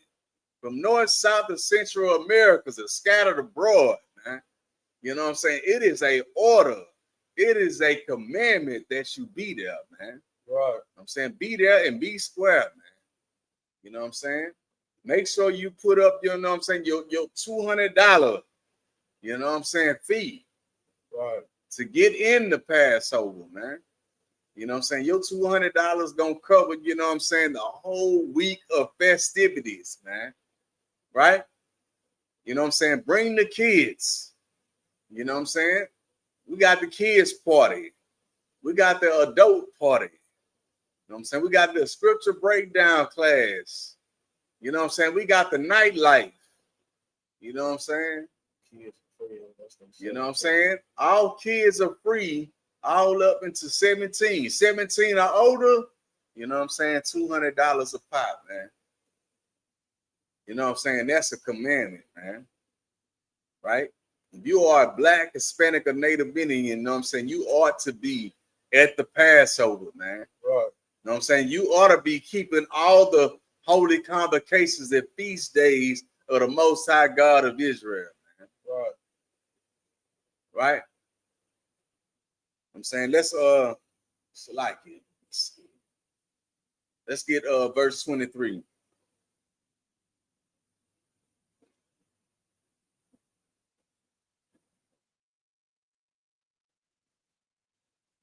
from North, South, and Central Americas are scattered abroad, man. You know what I'm saying? It is a order. It is a commandment that you be there, man. Right. I'm saying be there and be square, man. You know what I'm saying? Make sure you put up, you know what I'm saying, your $200, you know what I'm saying, fee. Right. To get in the Passover, man. You know what I'm saying? Your $200 gonna cover, you know what I'm saying, the whole week of festivities, man. Right? You know what I'm saying? Bring the kids. You know what I'm saying? We got the kids party. We got the adult party. You know what I'm saying? We got the scripture breakdown class. You know what I'm saying? We got the nightlife. You know what I'm saying? Kids are free. You know what I'm saying? All kids are free, all up into 17. 17 or older, you know what I'm saying? $200 a pop, man. You know what I'm saying? That's a commandment, man. Right? If you are Black, Hispanic, or Native Indian, you know what I'm saying? You ought to be at the Passover, man. Right. You know what I'm saying? You ought to be keeping all the holy convocations and feast days of the Most High God of Israel, man. Right. Right? I'm saying let's like it. Let's get verse 23.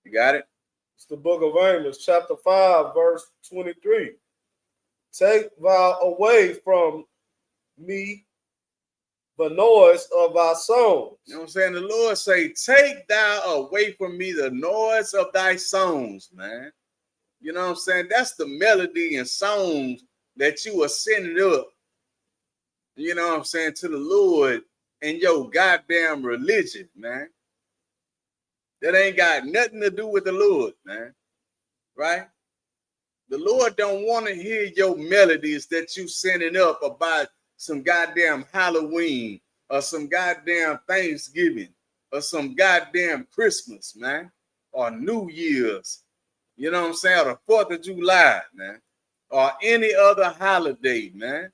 You got it? It's the book of Amos, chapter 5, verse 23. Take thou away from me the noise of thy songs. You know what I'm saying? The Lord say, take thou away from me the noise of thy songs, man. You know what I'm saying? That's the melody and songs that you are sending up, you know what I'm saying, to the Lord and your goddamn religion, man. That ain't got nothing to do with the Lord, man. Right? The Lord don't want to hear your melodies that you sending up about some goddamn Halloween or some goddamn Thanksgiving or some goddamn Christmas, man, or New Year's, you know what I'm saying, or the 4th of July, man, or any other holiday, man.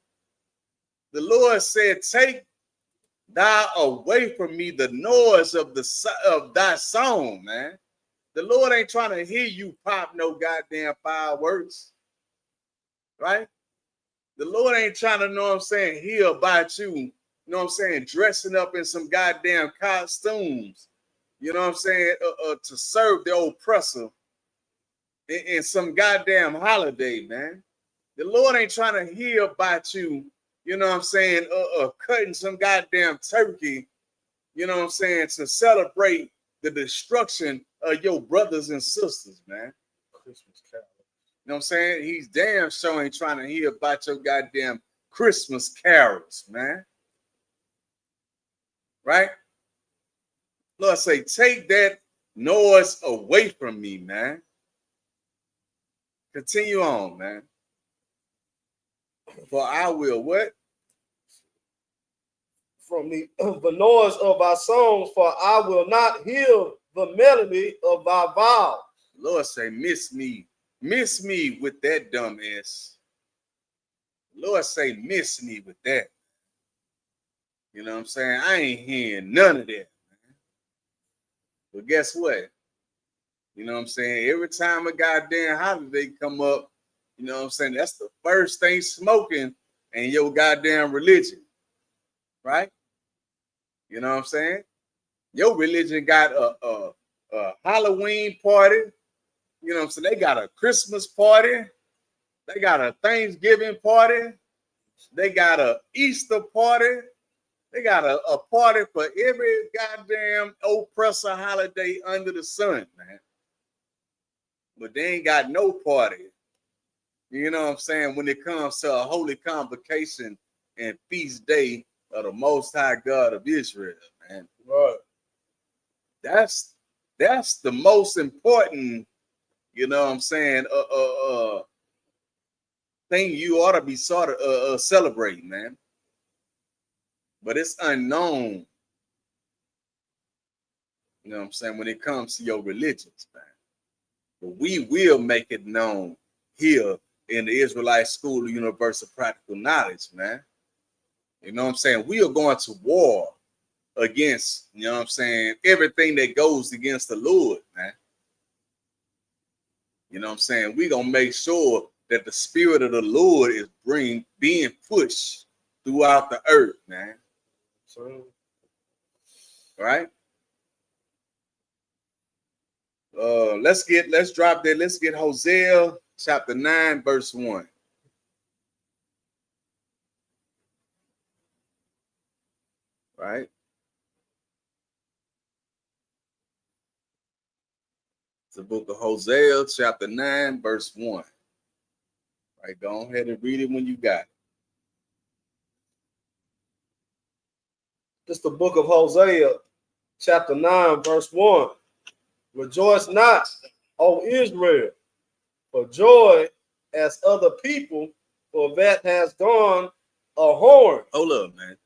The Lord said, take thou away from me the noise of thy song, man. The Lord ain't trying to hear you pop no goddamn fireworks, right? The Lord ain't trying to, know what I'm saying, hear about you know what I'm saying, dressing up in some goddamn costumes, you know what I'm saying, to serve the oppressor in some goddamn holiday, man. The Lord ain't trying to hear about you, you know what I'm saying, cutting some goddamn turkey, you know what I'm saying, to celebrate the destruction of your brothers and sisters, man. Christmas carol. You know what I'm saying? He's damn sure ain't trying to hear about your goddamn Christmas carols, man. Right? Lord say, take that noise away from me, man. Continue on, man. For I will what? From the noise of our songs, for I will not hear the melody of our vows. Lord say, miss me with that dumbass. Lord say, miss me with that. You know what I'm saying? I ain't hearing none of that, man. But guess what? You know what I'm saying? Every time a goddamn holiday come up, you know what I'm saying? That's the first thing smoking in your goddamn religion, right? You know what I'm saying? Your religion got a Halloween party. You know what I'm saying? They got a Christmas party. They got a Thanksgiving party. They got a Easter party. They got a party for every goddamn oppressor holiday under the sun, man. But they ain't got no party. You know what I'm saying? When it comes to a holy convocation and feast day of the Most High God of Israel, man. Right. That's the most important, you know what I'm saying, thing you ought to be sort of celebrating, man. But it's unknown, you know what I'm saying, when it comes to your religions, man. But we will make it known here in the Israelite School of Universal Practical Knowledge, man. You know what I'm saying? We are going to war against, you know what I'm saying, everything that goes against the Lord, man. You know what I'm saying? We're going to make sure that the spirit of the Lord is being pushed throughout the earth, man. So, right? Let's drop that. Let's get Hosea chapter 9, verse 1. Right? It's the book of Hosea, chapter 9, verse 1. Right, go ahead and read it when you got it. this is the book of Hosea, chapter 9, verse 1. Rejoice not, O Israel, for joy as other people, for that has gone a horn. Hold up, man.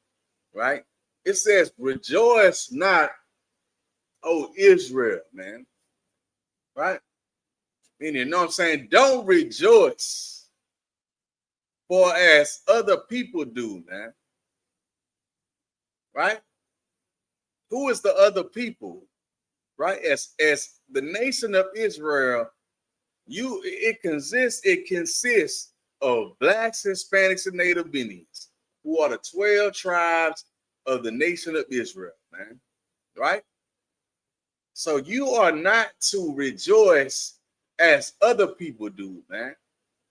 Right? It says, rejoice not, O Israel, man. Right? Meaning, you know what I'm saying? Don't rejoice for as other people do, man. Right? Who is the other people? Right? As the nation of Israel, it consists of blacks, Hispanics, and Native Indians, who are the 12 tribes of the nation of Israel, man. Right? So you are not to rejoice as other people do, man.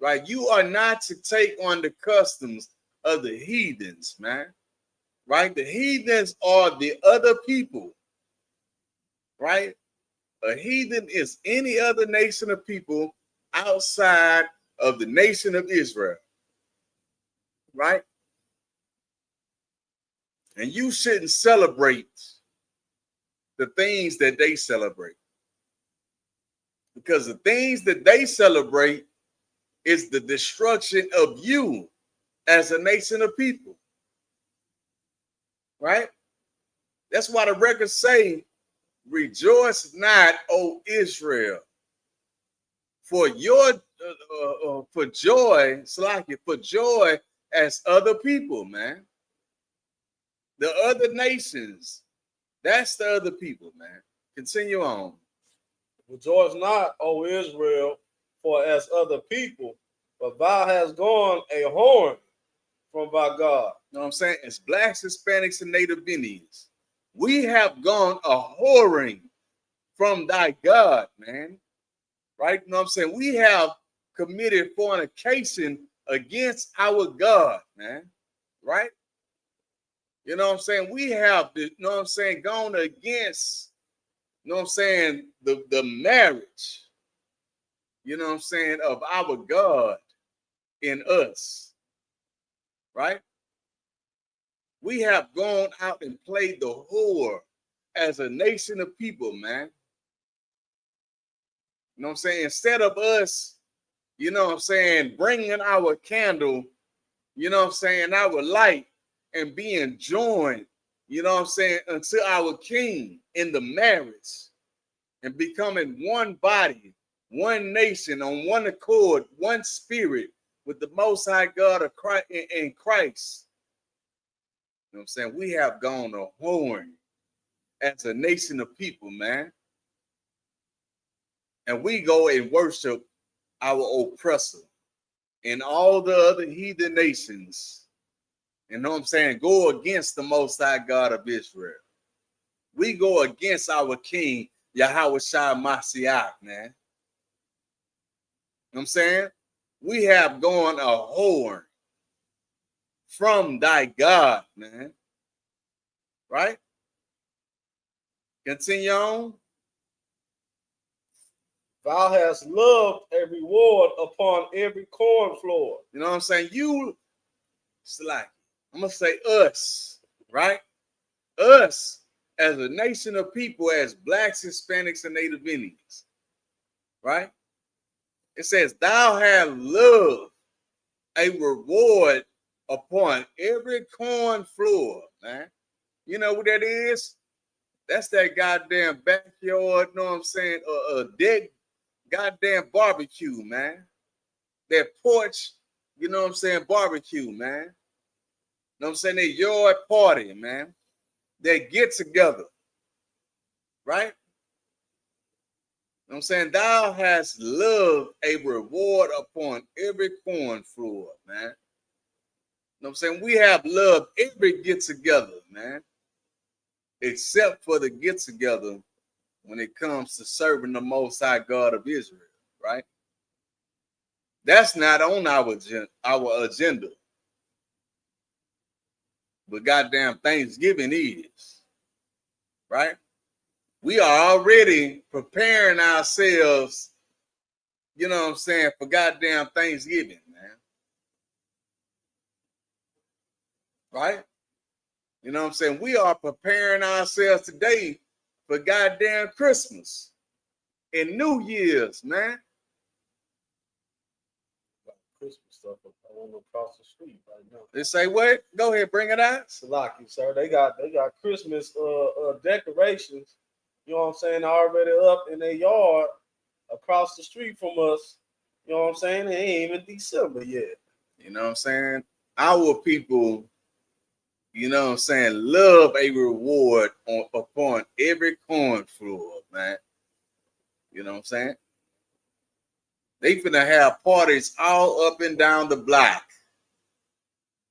Right? You are not to take on the customs of the heathens, man. Right? The heathens are the other people. Right? A heathen is any other nation of people outside of the nation of Israel. Right? And you shouldn't celebrate the things that they celebrate. Because the things that they celebrate is the destruction of you as a nation of people. Right? That's why the records say, rejoice not, O Israel, for your for joy, Slacky, for joy as other people, man. The other nations, that's the other people, man. Continue on. Rejoice not, O Israel, for as other people, but thou hast gone a horn from thy God. You know what I'm saying? As blacks, Hispanics, and Native Indians, we have gone a whoring from thy God, man. Right? You know what I'm saying? We have committed fornication against our God, man. Right? You know what I'm saying? We have, you know what I'm saying, gone against, you know what I'm saying, the marriage, you know what I'm saying, of our God in us. Right? We have gone out and played the whore as a nation of people, man. You know what I'm saying? Instead of us, you know what I'm saying, bringing our candle, you know what I'm saying, our light and being joined, you know what I'm saying, unto our King in the marriage and becoming one body, one nation, on one accord, one spirit with the Most High God of Christ in Christ. You know what I'm saying? We have gone a whoring as a nation of people, man. And we go and worship our oppressor and all the other heathen nations. You know what I'm saying? Go against the Most High God of Israel. We go against our King, Yahweh Shai Mashiach, man. You know what I'm saying? We have gone a whoring from thy God, man. Right? Continue on. Thou hast loved a reward upon every corn floor. You know what I'm saying? It's like, I'm going to say us, right? Us as a nation of people, as blacks, Hispanics, and Native Indians, right? It says, thou hast loved a reward upon every corn floor, man. You know what that is? That's that goddamn backyard, you know what I'm saying? Dead goddamn barbecue, man. That porch, you know what I'm saying? Barbecue, man. You know what I'm saying? That yard party, man. That get together, right? You know what I'm saying? Thou hast loved a reward upon every corn floor, man. You know what I'm saying? We have loved every get together, man. Except for the get together when it comes to serving the Most High God of Israel, right? That's not on our agenda. But goddamn Thanksgiving is, right? We are already preparing ourselves, you know what I'm saying, for goddamn Thanksgiving, man. Right? You know what I'm saying? We are preparing ourselves today for goddamn Christmas and New Year's, man. Christmas stuff. I want to cross the street right now. They say what? Go ahead, bring it out. Salaki, sir. They got Christmas decorations, you know what I'm saying, already up in their yard across the street from us. You know what I'm saying? It ain't even December yet. You know what I'm saying? Our people, you know what I'm saying, love a reward upon every corn floor, man. You know what I'm saying? They finna have parties all up and down the block.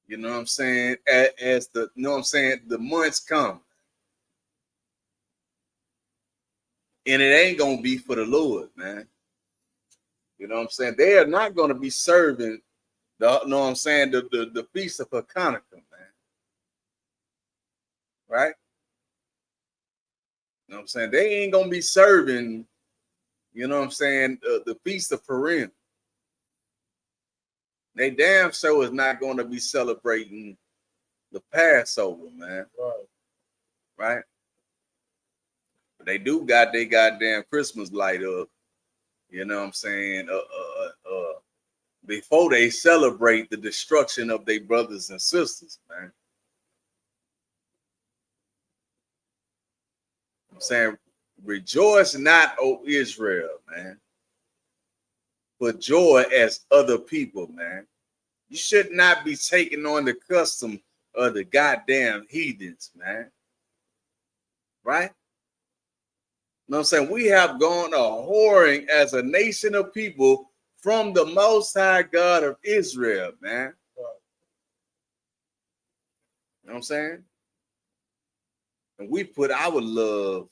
You know what I'm saying? As the, you know what I'm saying, the months come. And it ain't gonna be for the Lord, man. You know what I'm saying? They are not gonna be serving the, you know what I'm saying, the Feast of Hanukkah, man. Right? You know what I'm saying? They ain't gonna be serving, you know what I'm saying, the Feast of Purim. They damn sure is not gonna be celebrating the Passover, man. Right? But they do got their goddamn Christmas light up. You know what I'm saying? Before they celebrate the destruction of their brothers and sisters, man. I'm saying, rejoice not, O Israel, man, but joy as other people, man. You should not be taking on the custom of the goddamn heathens, man. Right? You know what I'm saying? We have gone a whoring as a nation of people from the Most High God of Israel, man. You know what I'm saying? And we put our love,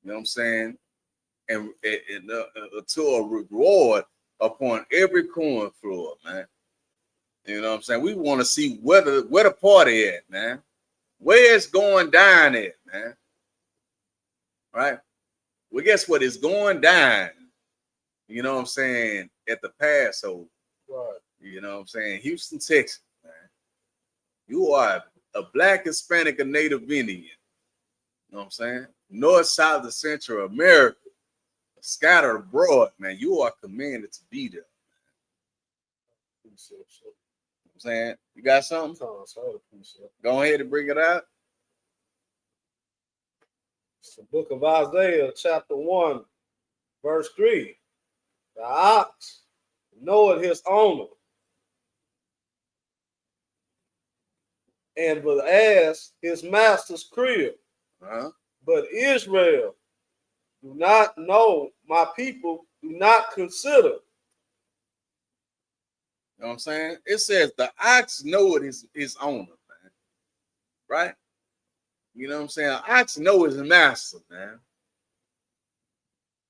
you know what I'm saying, and to a reward upon every corn floor, man. You know what I'm saying? We want to see where the party at, man. Where it's going down at, man. Right? Well, guess what? It's going down. You know what I'm saying? At the Passover. Right. You know what I'm saying? Houston, Texas, man. You are a Black, Hispanic, or Native Indian. You know what I'm saying? North, South, and Central America, scattered abroad, man. You are commanded to be there. You know what I'm saying? You got something? Go ahead and bring it out. It's the book of Isaiah, chapter 1, verse 3. The ox knoweth his owner, and the ass his master's crib. But Israel do not know, my people do not consider. You know what I'm saying? It says the ox knoweth his owner, man. Right? You know what I'm saying? An ox know his master, man.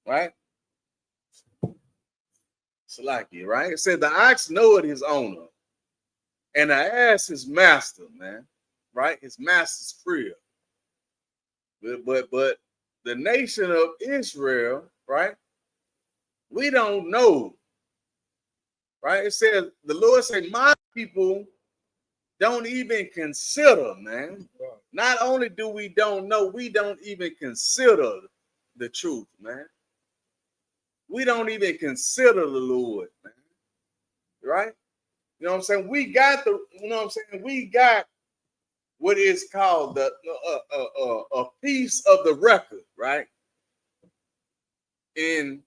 Right? Salaki, right? It said the ox knoweth his owner, and the ass his master, man. Right? His master's crib. But the nation of Israel, right? We don't know. Right? It says the Lord said, my people don't even consider, man. Right. Not only do we don't know, we don't even consider the truth, man. We don't even consider the Lord, man. Right? You know what I'm saying? We got we got what is called the a piece of the record, right? And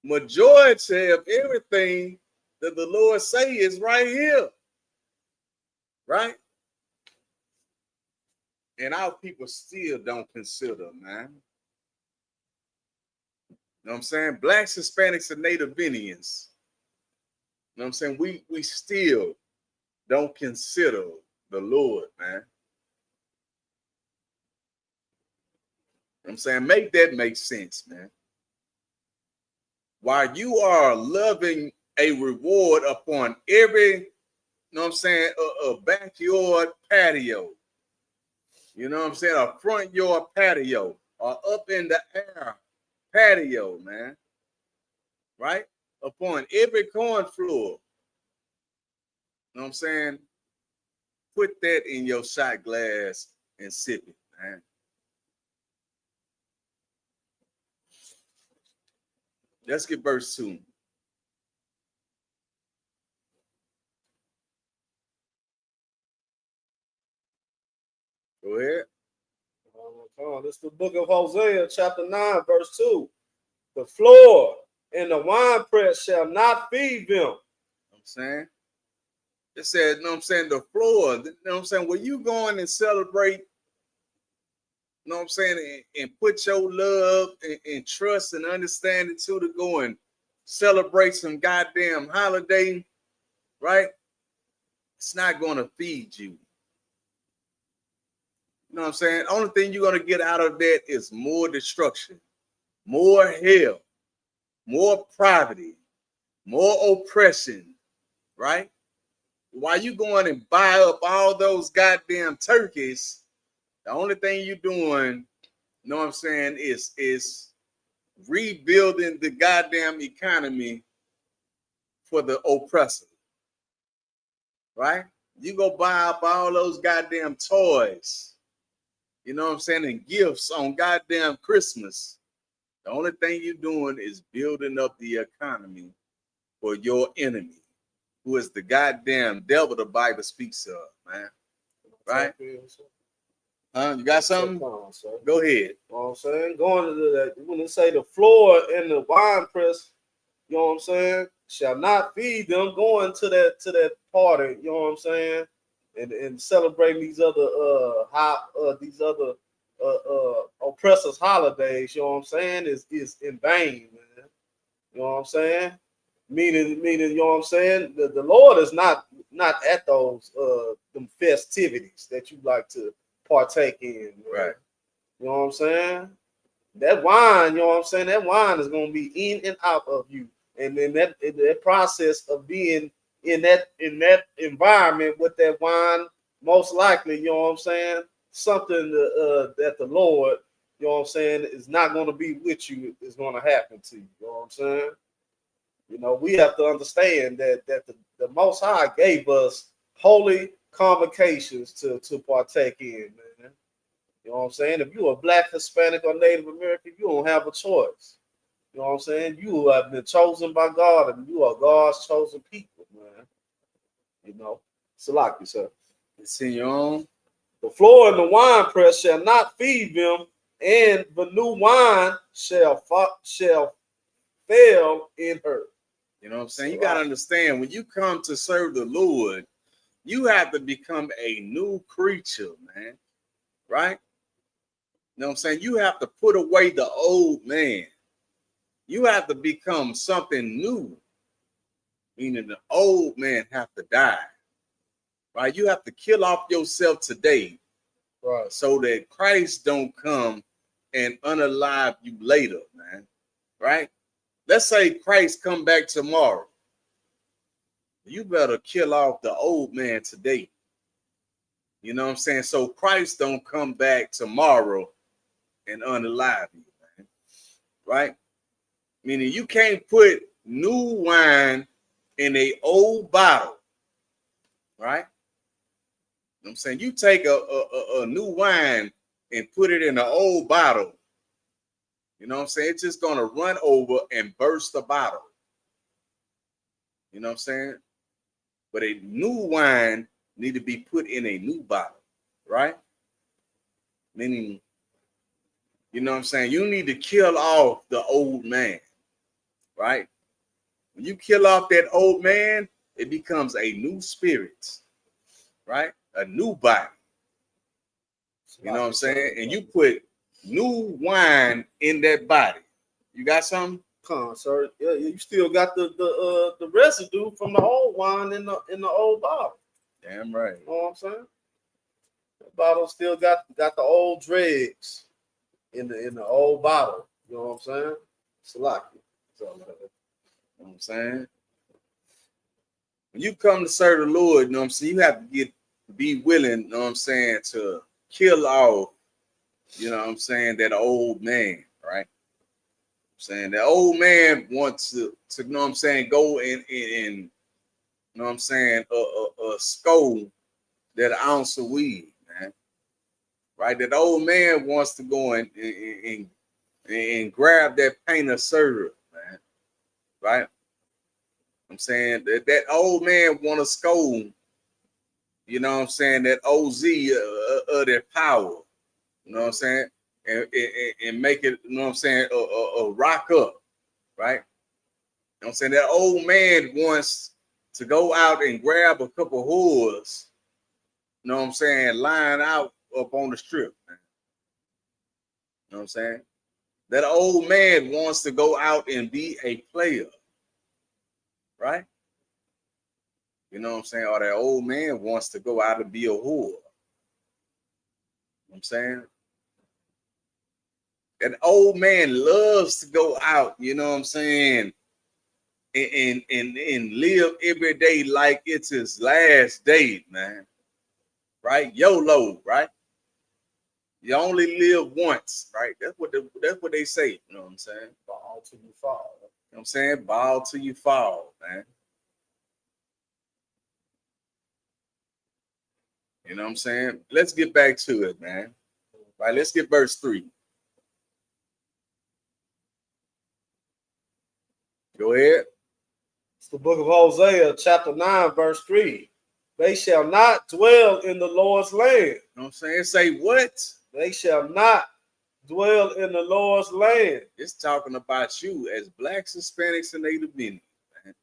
majority of everything that the Lord say is right here, right? And our people still don't consider, man. You know what I'm saying? Blacks, Hispanics, and Native Indians. You know what I'm saying? We still don't consider the Lord, man. You know what I'm saying? Make that make sense, man. While you are loving a reward upon every, you know what I'm saying, a backyard patio, you know what I'm saying, a front yard patio, or up in the air patio, man, right? Upon every corn floor, you know what I'm saying? Put that in your shot glass and sip it, man. Let's get verse 2. Go ahead. This is the book of Hosea, chapter 9, verse 2. The floor and the winepress shall not feed them. You know what I'm saying? It said, you know what I'm saying, the floor, you know what I'm saying, where you going and celebrate, you know what I'm saying, and put your love and trust and understanding to go and celebrate some goddamn holiday, right? It's not going to feed you. You know what I'm saying? Only thing you're going to get out of that is more destruction, more hell, more poverty, more oppression, right? While you going and buy up all those goddamn turkeys, the only thing you're doing, you know what I'm saying, is rebuilding the goddamn economy for the oppressor, right? You go buy up all those goddamn toys, you know what I'm saying, and gifts on goddamn Christmas. The only thing you're doing is building up the economy for your enemy, who is the goddamn devil the Bible speaks of, man. Right? You got something? Go ahead. You know what I'm saying? Going to that, when they say the floor and the wine press, you know what I'm saying, shall not feed them, going to that party, you know what I'm saying, and celebrating these other oppressors' holidays, you know what I'm saying, is in vain, man. You know what I'm saying? Meaning, you know what I'm saying? The Lord is not at those them festivities that you like to partake in, man. Right? You know what I'm saying? That wine, you know what I'm saying? That wine is gonna be in and out of you And in that process of being in that environment with that wine, most likely, you know what I'm saying, something that the Lord, you know what I'm saying, is not going to be with you is going to happen to you. You know what I'm saying? You know, we have to understand that the Most High gave us holy convocations to partake in, man. You know what I'm saying? If you're a Black, Hispanic, or Native American, you don't have a choice. You know what I'm saying? You have been chosen by God, and you are God's chosen people, man. You know, Salaki, sir. It's in your own. The floor and the wine press shall not feed them, and the new wine shall fail in her. You know what I'm saying? You got to understand, when you come to serve the Lord, you have to become a new creature, man. Right? You know what I'm saying? You have to put away the old man. You have to become something new. Meaning the old man have to die. Right? You have to kill off yourself today. Right. So that Christ don't come and unalive you later, man. Right? Let's say Christ come back tomorrow. You better kill off the old man today. You know what I'm saying? So Christ don't come back tomorrow and unalive you, man. Right? Meaning you can't put new wine in a old bottle. Right? You know what I'm saying? You take a new wine and put it in an old bottle. You know what I'm saying? It's just gonna run over and burst the bottle. You know what I'm saying? But a new wine need to be put in a new bottle, right? Meaning, you know what I'm saying? You need to kill off the old man, right? When you kill off that old man, it becomes a new spirit, right? A new body. You know what I'm saying? And you put new wine in that body. You got something? Come on, sir. Yeah, you still got the residue from the old wine in the old bottle. Damn right. You know what I'm saying? The bottle still got the old dregs in the old bottle. You know what I'm saying? Salaki. You know what I'm saying? When you come to serve the Lord, you know what I'm saying, you have to be willing, you know what I'm saying, to kill off, you know what I'm saying, that old man, right? Saying the old man wants to you know what I'm saying, go in you know what I'm saying, a skull that an ounce of weed, man. Right? That old man wants to go and grab that paint of syrup, man. Right? I'm saying that old man want a skull, you know what I'm saying, that OZ of their power. You know what I'm saying? And make it, you know what I'm saying, a rock up, right? You know what I'm saying? That old man wants to go out and grab a couple whores, you know what I'm saying, lying out up on the strip, man. You know what I'm saying? That old man wants to go out and be a player, right? You know what I'm saying? Or that old man wants to go out and be a whore. You know what I'm saying? That old man loves to go out, you know what I'm saying, and live every day like it's his last day, man. Right? YOLO, right? You only live once, right? That's what they say, you know what I'm saying? Ball till you fall. You know what I'm saying? Ball till you fall, man. You know what I'm saying? Let's get back to it, man. Right, let's get verse 3. Go ahead. It's the book of Hosea, chapter 9, verse 3. They shall not dwell in the Lord's land. You know what I'm saying? Say what? They shall not dwell in the Lord's land. It's talking about you as Blacks, Hispanics, and Native Indians, man.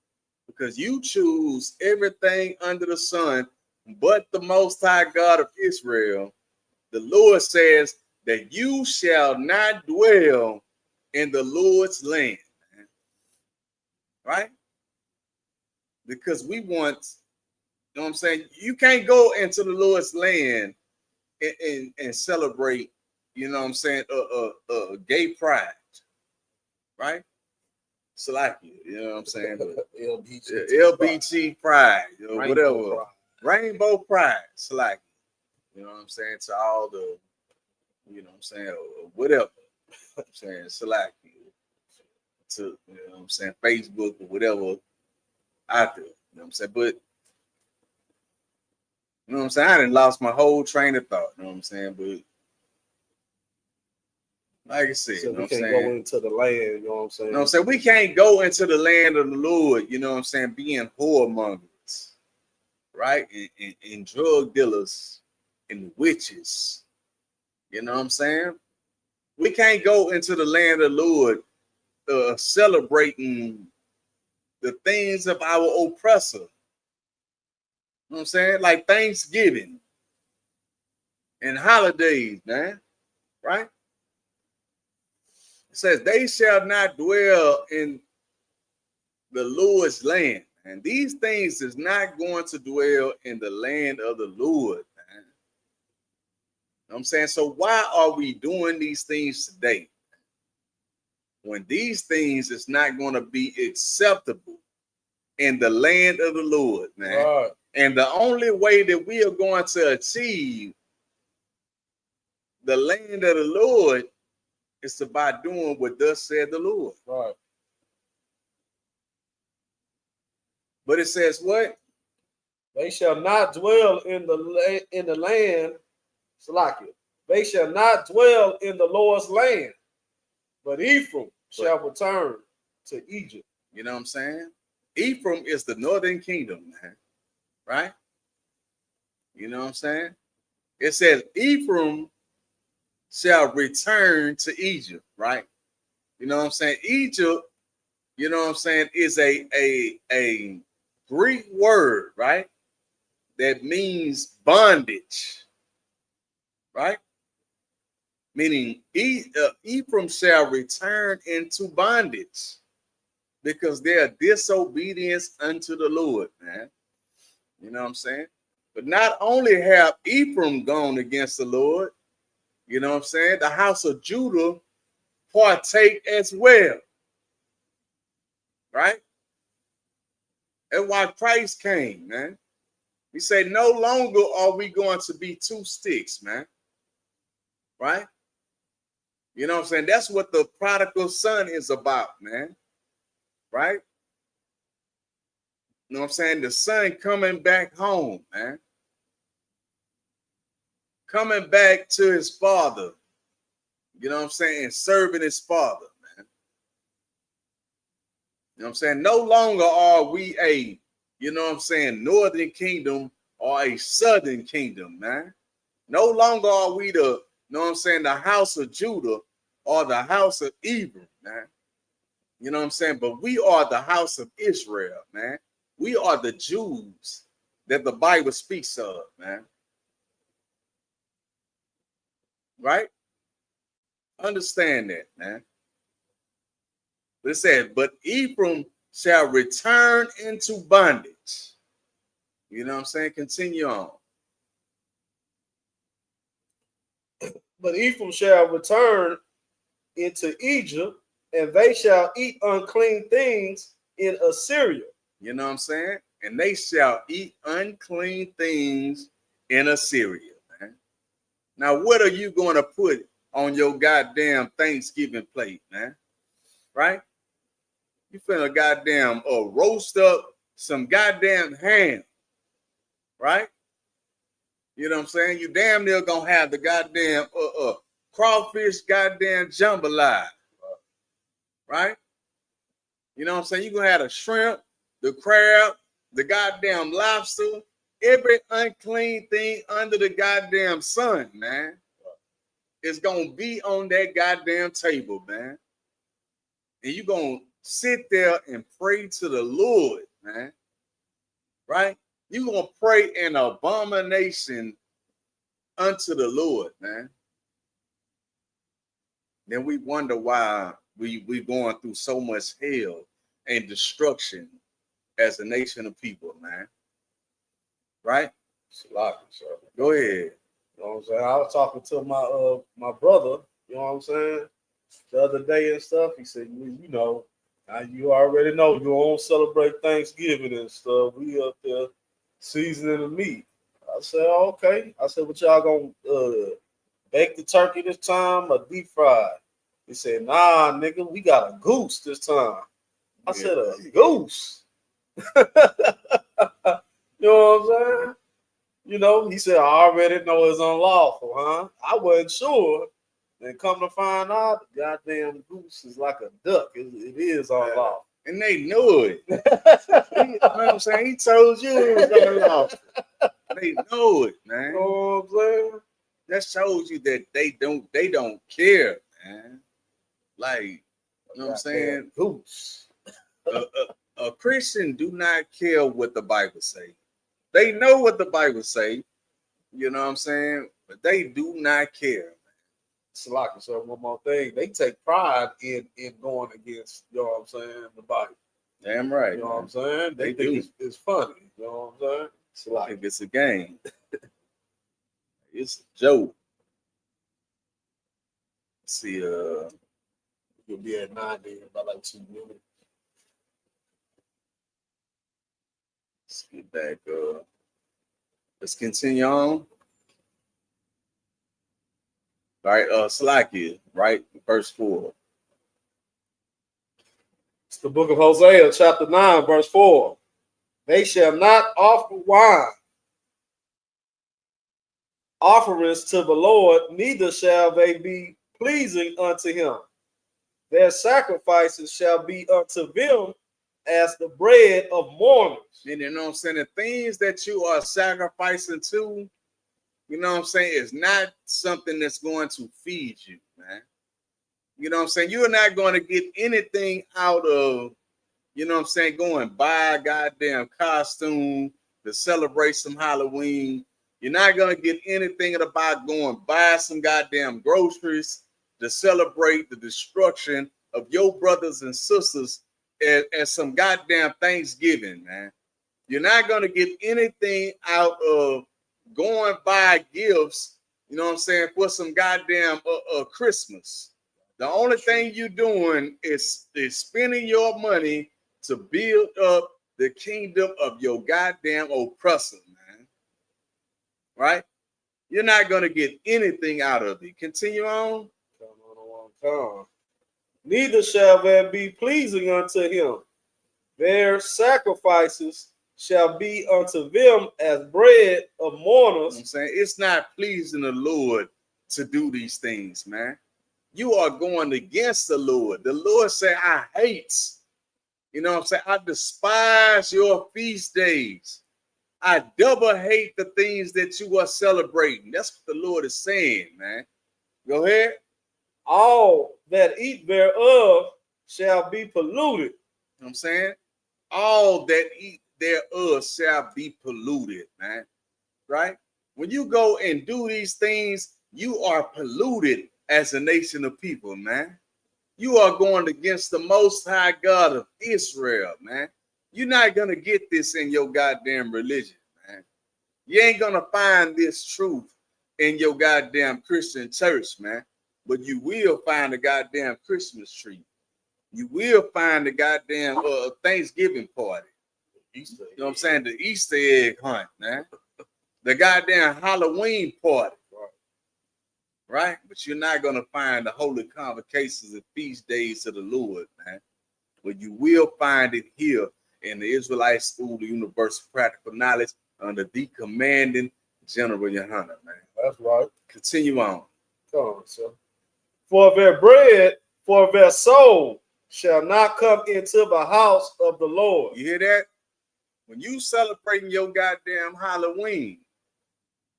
Because you choose everything under the sun but the Most High God of Israel. The Lord says that you shall not dwell in the Lord's land. Man. Right? Because we want, you know what I'm saying? You can't go into the Lord's land and celebrate, you know what I'm saying, a gay pride, right? Salaki, you know what I'm saying? LBGT, LBG pride, you know, Rainbow whatever. pride. Rainbow pride, Salaki. You know what I'm saying? To all the, you know what I'm saying, or whatever. I'm saying Salaki. To, you know what I'm saying, Facebook or whatever out there. You know what I'm saying? But you know what I'm saying? I done lost my whole train of thought. You know what I'm saying? But like I said, So you know we what I'm can't saying? go into the land, you know what I'm saying? You know what I'm saying? We can't go into the land of the Lord, you know what I'm saying, being whoremongers, right? And drug dealers and witches. You know what I'm saying? We can't go into the land of the Lord celebrating the things of our oppressor. You know what I'm saying? Like Thanksgiving and holidays, man. Right? It says, they shall not dwell in the Lord's land. And these things is not going to dwell in the land of the Lord, man. You know what I'm saying? So why are we doing these things today? When these things is not going to be acceptable in the land of the Lord, man. Right. And the only way that we are going to achieve the land of the Lord is by doing what thus said the Lord. Right. But it says what? They shall not dwell in the land, Salakia. They shall not dwell in the Lord's land, but Ephraim shall return to Egypt. You know what I'm saying? Ephraim is the northern kingdom, man. Right? You know what I'm saying? It says Ephraim shall return to Egypt, right? You know what I'm saying? Egypt, you know what I'm saying, is a Greek word, right? That means bondage, right? Meaning Ephraim shall return into bondage because they are disobedience unto the Lord, man. You know what I'm saying? But not only have Ephraim gone against the Lord, you know what I'm saying, the house of Judah partake as well, right? That's why Christ came, man. He said, no longer are we going to be two sticks, man, right? You know what I'm saying? That's what the prodigal son is about, man, right? You know what I'm saying? The son coming back home, man. Coming back to his father, you know what I'm saying? Serving his father, man. You know what I'm saying? No longer are we a, you know what I'm saying, northern kingdom or a southern kingdom, man. No longer are we the, you know what I'm saying, the house of Judah or the house of Ephraim, man. You know what I'm saying? But we are the house of Israel, man. We are the Jews that the Bible speaks of, man. Right? Understand that, man. But it said, but Ephraim shall return into bondage. You know what I'm saying? Continue on. But Ephraim shall return into Egypt, and they shall eat unclean things in Assyria. You know what I'm saying? And they shall eat unclean things in Assyria, man. Now, what are you going to put on your goddamn Thanksgiving plate, man? Right? You finna goddamn roast up some goddamn ham, right? You know what I'm saying? You damn near gonna have the goddamn crawfish goddamn jambalaya, right? You know what I'm saying? You're gonna have the shrimp, the crab, the goddamn lobster, every unclean thing under the goddamn sun, man. It's gonna be on that goddamn table, man. And you're gonna sit there and pray to the Lord, man. Right? You're gonna pray an abomination unto the Lord, man. Then we wonder why we going through so much hell and destruction as a nation of people, man. Right? Go ahead. You know what I'm saying? I was talking to my brother, you know what I'm saying, the other day and stuff. He said, you know, You already know you don't celebrate Thanksgiving and stuff. We up there seasoning the meat. I said, okay. I said, what y'all gonna bake the turkey this time or deep fried? He said, nah, nigga, we got a goose this time. I said, a goose. You know what I'm saying? You know, he said, I already know it's unlawful, huh? I wasn't sure. Then come to find out, the goddamn goose is like a duck. It is unlawful. And they knew it. You know what I'm saying? He told you it was unlawful. They know it, man. You know what I'm saying? That shows you that they don't care, man. Like, you know what I'm saying? Goose. A Christian do not care what the Bible say. They know what the Bible say, you know what I'm saying? But they do not care. Salaki, so one more thing. They take pride in going against, you know what I'm saying, the Bible. Damn right. You know what I'm saying? They think it's funny. You know what I'm saying? Salaki, if it's a game. It's a joke. Let's see, you'll be at 9 then by like 2 minutes. Let's get back. Let's continue on. All right, Salakia, right? Verse 4. It's the book of Hosea, chapter 9, verse 4. They shall not offer wine offerings to the Lord, neither shall they be pleasing unto him. Their sacrifices shall be unto them as the bread of mourners. And you know what I'm saying? The things that you are sacrificing to, you know what I'm saying, is not something that's going to feed you, man. You know what I'm saying? You're not going to get anything out of, you know what I'm saying, going buy a goddamn costume to celebrate some Halloween. You're not going to get anything about going buy some goddamn groceries to celebrate the destruction of your brothers and sisters at some goddamn Thanksgiving, man. You're not going to get anything out of going buy gifts, you know what I'm saying, for some goddamn Christmas. The only thing you're doing is spending your money to build up the kingdom of your goddamn oppressor, man. Right? You're not going to get anything out of it. Continue on. Neither shall there be pleasing unto him. Their sacrifices shall be unto them as bread of mourners. You know I'm saying, it's not pleasing the Lord to do these things, man. You are going against the Lord. The Lord said, I hate. You know what I'm saying? I despise your feast days. I double hate the things that you are celebrating. That's what the Lord is saying, man. Go ahead. All that eat thereof shall be polluted. You know what I'm saying? All that eat thereof shall be polluted, man. Right? When you go and do these things, you are polluted as a nation of people, man. You are going against the Most High God of Israel, man. You're not going to get this in your goddamn religion, man. You ain't going to find this truth in your goddamn Christian church, man. But you will find a goddamn Christmas tree. You will find the goddamn Thanksgiving party. Easter, you know what I'm saying? The Easter egg hunt, man. The goddamn Halloween party. Right? But you're not going to find the holy convocations and feast days of the Lord, man. But you will find it here in the Israelite School of Universal Practical Knowledge under the commanding General Yohana, man. That's right. Continue on. Come on, sir. For their bread, for their soul shall not come into the house of the Lord. You hear that? When you celebrating your goddamn Halloween,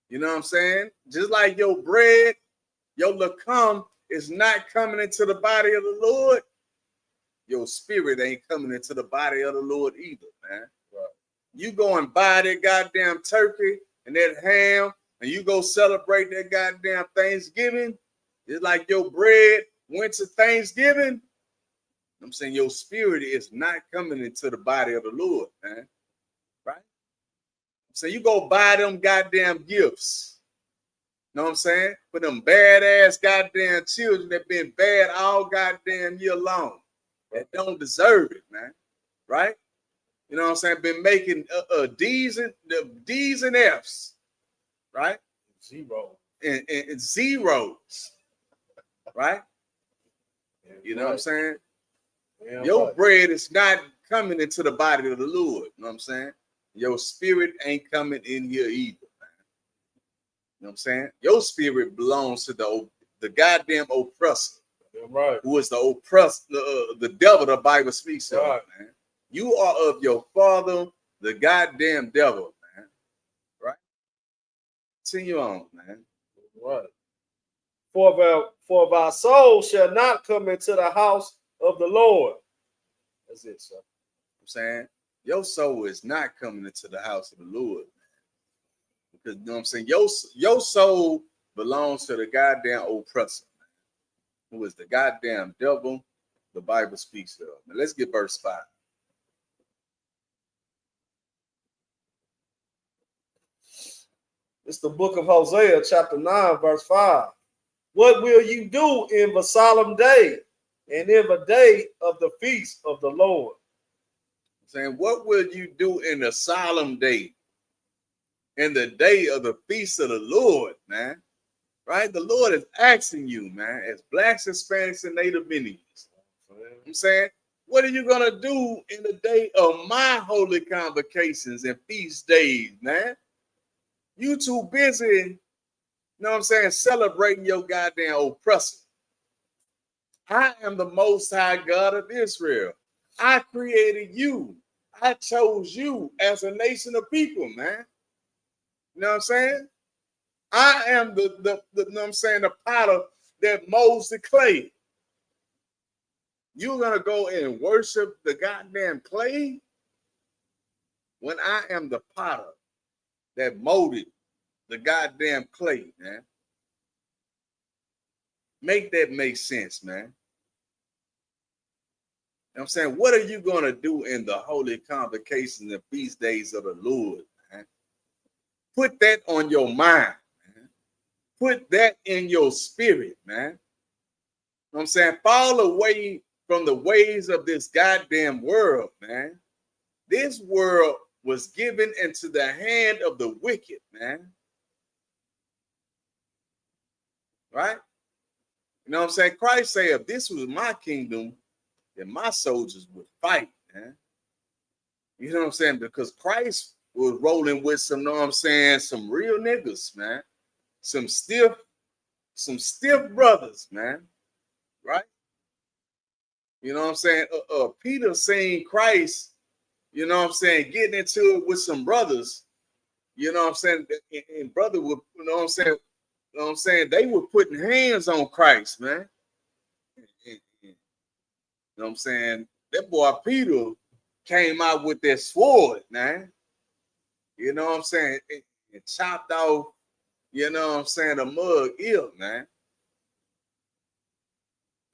you know what I'm saying? Just like your bread, your lakam is not coming into the body of the Lord, your spirit ain't coming into the body of the Lord either, man. Right. You go and buy that goddamn turkey and that ham, and you go celebrate that goddamn Thanksgiving. It's like your bread went to Thanksgiving. I'm saying your spirit is not coming into the body of the Lord, man. Right? So you go buy them goddamn gifts. Know what I'm saying? For them badass goddamn children that been bad all goddamn year long. that don't deserve it, man. Right? You know what I'm saying? Been making D's and F's, right? Zero. And zeros, right? You know what I'm saying? Yeah, Your right. bread is not coming into the body of the Lord. You know what I'm saying? Your spirit ain't coming in here either, man. You know what I'm saying? Your spirit belongs to the goddamn oppressor. Yeah, right. Who is the oppressor, the devil the Bible speaks of, Right. man. You are of your father, the goddamn devil, man. Right? Continue on, man. Right. For our soul shall not come into the house of the Lord. That's it, sir. I'm saying your soul is not coming into the house of the Lord, man. Because you know what I'm saying, your soul belongs to the goddamn oppressor, man, who is the goddamn devil the Bible speaks of. Now let's get verse 5. It's the book of Hosea, chapter 9, verse 5. What will you do in the solemn day and in the day of the feast of the Lord? I'm saying, what will you do in the solemn day, in the day of the feast of the Lord, man? Right? The Lord is asking you, man, as blacks, Hispanics, and Native Indians. I'm saying, what are you gonna do in the day of my holy convocations and feast days, man? You too busy, you know what I'm saying, celebrating your goddamn oppressor. I am the most high God of Israel. I created you. I chose you as a nation of people, man. You know what I'm saying? I am the you know what I'm saying, the potter that molds the clay. You're gonna go and worship the goddamn clay when I am the potter that molded the goddamn clay, man. Make that make sense, man. You know what I'm saying? What are you gonna do in the holy convocations and feast days of the Lord, man? Put that on your mind, man. Put that in your spirit, man. You know what I'm saying? Fall away from the ways of this goddamn world, man. This world was given into the hand of the wicked, man. Right? You know what I'm saying? Christ said, if this was my kingdom, then my soldiers would fight, man. You know what I'm saying? Because Christ was rolling with some, you know what I'm saying, some real niggas, man. Some stiff brothers, man. Right? You know what I'm saying? Peter seen Christ, you know what I'm saying, getting into it with some brothers, you know what I'm saying, and brother would, you know what I'm saying, you know what I'm saying, they were putting hands on Christ, man. You know what I'm saying? That boy Peter came out with that sword, man. You know what I'm saying? And chopped off, you know what I'm saying, a mug ear, man.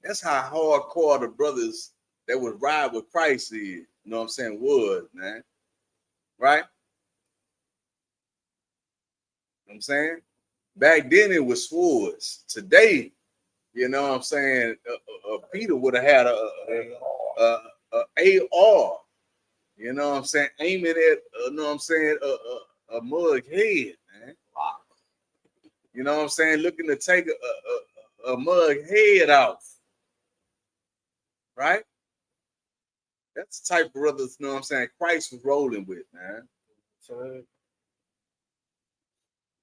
That's how hardcore the brothers that would ride with Christ is, you know what I'm saying, would, man. Right? You know what I'm saying? Back then it was swords. Today, you know what I'm saying, Peter would have had a AR, you know what I'm saying, aiming at, you know what I'm saying, a mug head, man. You know what I'm saying, looking to take a mug head off. Right? That's the type of brothers, you know what I'm saying, Christ was rolling with, man.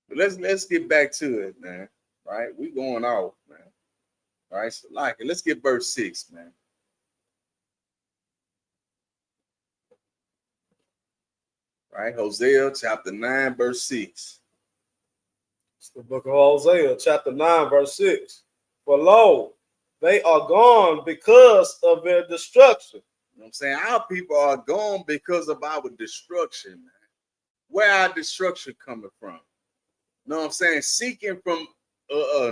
But let's get back to it, man. Right? We going off, man. All right, so like it. Let's get verse 6, man. Right, Hosea chapter 9, verse 6. It's the book of Hosea, chapter 9, verse 6. For lo, they are gone because of their destruction. You know what I'm saying? Our people are gone because of our destruction, man. Where our destruction coming from? You know what I'm saying? Seeking from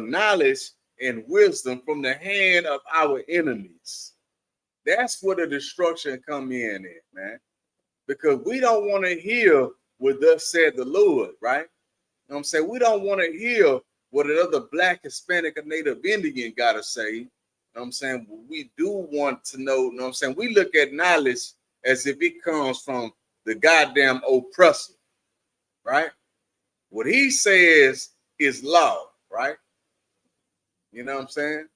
knowledge and wisdom from the hand of our enemies. That's where the destruction come in at, man. Because we don't want to hear what thus said the Lord, right? You know what I'm saying? We don't want to hear what another black, Hispanic, or Native Indian got to say. You know know what I'm saying, we do want to know, you know what I'm saying, we look at knowledge as if it comes from the goddamn oppressor, right? What he says is law, right? You know what I'm saying?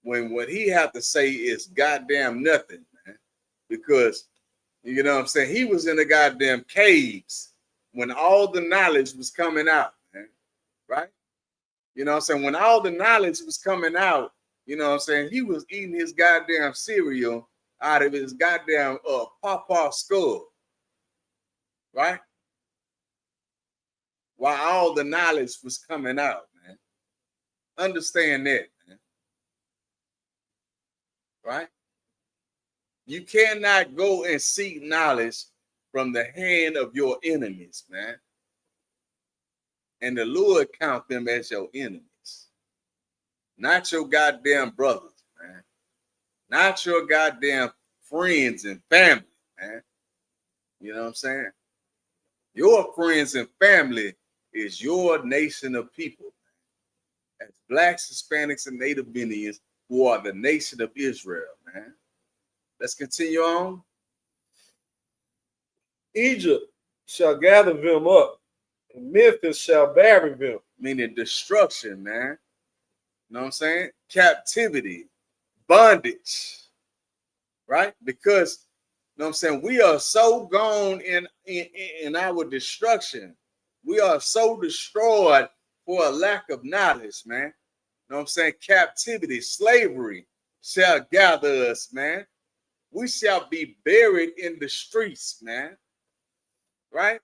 When what he have to say is goddamn nothing, man. Because, you know what I'm saying, he was in the goddamn caves when all the knowledge was coming out, man, right? You know what I'm saying? When all the knowledge was coming out, you know what I'm saying, he was eating his goddamn cereal out of his goddamn pawpaw skull, right? While all the knowledge was coming out, man. Understand that, man. Right? You cannot go and seek knowledge from the hand of your enemies, man. And the Lord count them as your enemies. Not your goddamn brothers, man. Not your goddamn friends and family, man. You know what I'm saying? Your friends and family is your nation of people, man. As Blacks, Hispanics, and Native Indians who are the nation of Israel, man. Let's continue on. Egypt shall gather them up, and Memphis shall bury them. Meaning destruction, man. You know what I'm saying? Captivity, bondage, right? Because, you know what I'm saying, we are so gone in our destruction. We are so destroyed for a lack of knowledge, man. You know what I'm saying? Captivity, slavery shall gather us, man. We shall be buried in the streets, man. Right?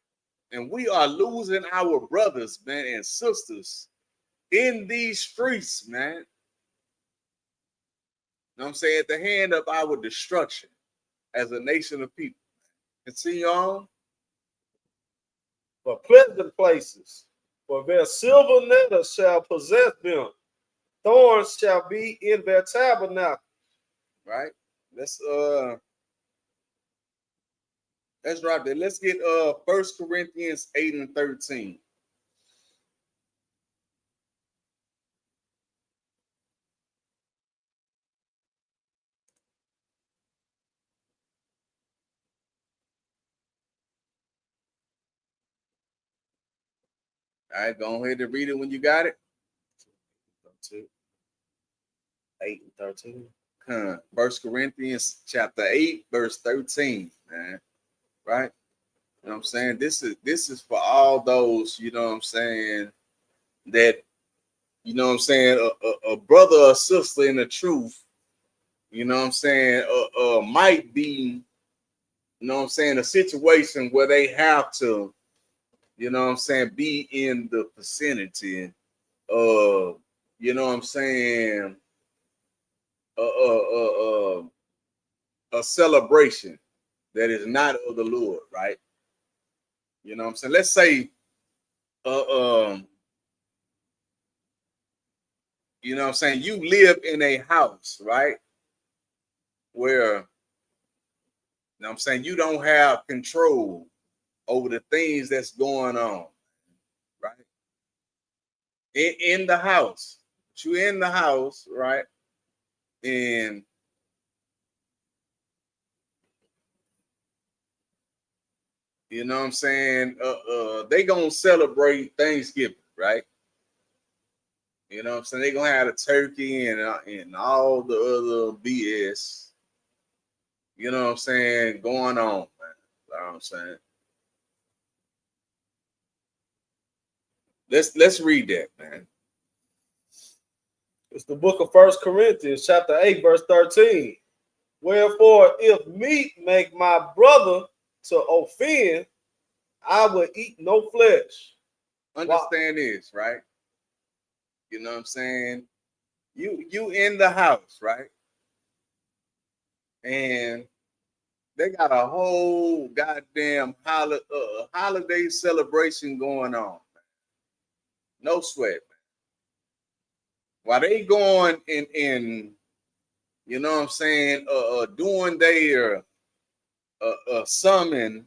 And we are losing our brothers, man, and sisters in these streets, man. You know what I'm saying? At the hand of our destruction as a nation of people. Continue on. For pleasant places, for their silver nettles shall possess them. Thorns shall be in their tabernacle. Right? Let's drop that. Let's get 1 Corinthians 8 and 13. All right, go ahead and read it when you got it. 8 and 13. 1 Corinthians chapter 8, verse 13, man. Right? You know what I'm saying? This is for all those, you know what I'm saying, that, you know what I'm saying, a brother or sister in the truth, you know what I'm saying, might be, you know what I'm saying, a situation where they have to, you know what I'm saying, be in the vicinity of, you know what I'm saying, a celebration that is not of the Lord, right? You know what I'm saying? Let's say, you know what I'm saying, you live in a house, right? Where, you know what I'm saying, you don't have control over the things that's going on, right? In the house. You're in the house, right? And you know what I'm saying, they gonna celebrate Thanksgiving, right? You know what I'm saying? They're gonna have a turkey and all the other BS, you know what I'm saying, going on, man. You know what I'm saying? Let's read that, man. It's the book of 1 Corinthians, chapter 8, verse 13. Wherefore, if meat make my brother to offend, I will eat no flesh. Understand this, right? You know what I'm saying? You in the house, right? And they got a whole goddamn holiday celebration going on, man. No sweat, man. While they going in, you know what I'm saying, doing their summon,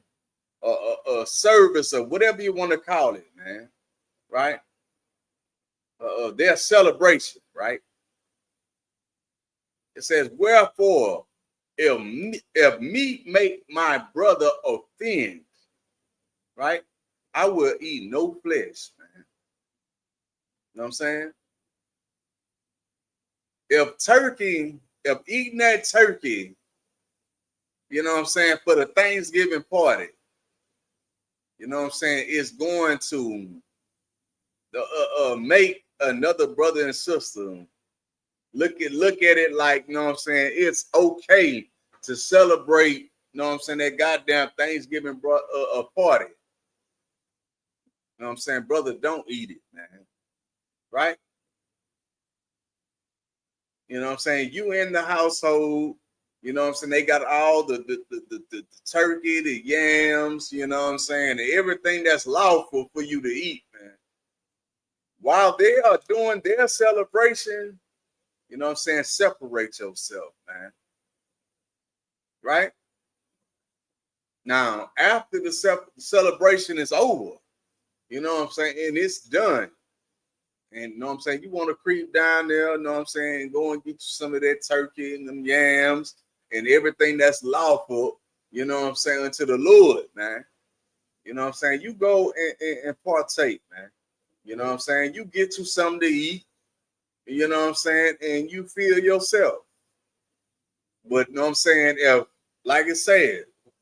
service, or whatever you want to call it, man, right? Their celebration, right? It says, wherefore, if meat make my brother offend, right? I will eat no flesh, man. You know what I'm saying? If eating that turkey, you know what I'm saying, for the Thanksgiving party, you know what I'm saying, is going to make another brother and sister look at it like, you know what I'm saying, it's okay to celebrate, you know what I'm saying, that goddamn Thanksgiving party. You know what I'm saying? Brother, don't eat it, man. Right? You know what I'm saying? You in the household, you know what I'm saying? They got all the turkey, the yams, you know what I'm saying? Everything that's lawful for you to eat, man. While they are doing their celebration, you know what I'm saying? Separate yourself, man. Right? Now, after the celebration is over, you know what I'm saying? And it's done. And you know what I'm saying? You want to creep down there, you know what I'm saying? Go and get you some of that turkey and them yams and everything that's lawful, you know what I'm saying, unto the Lord, man. You know what I'm saying? You go and partake, man. You know what I'm saying? You get you something to eat, you know what I'm saying? And you feel yourself. But you know what I'm saying? If, like it said, you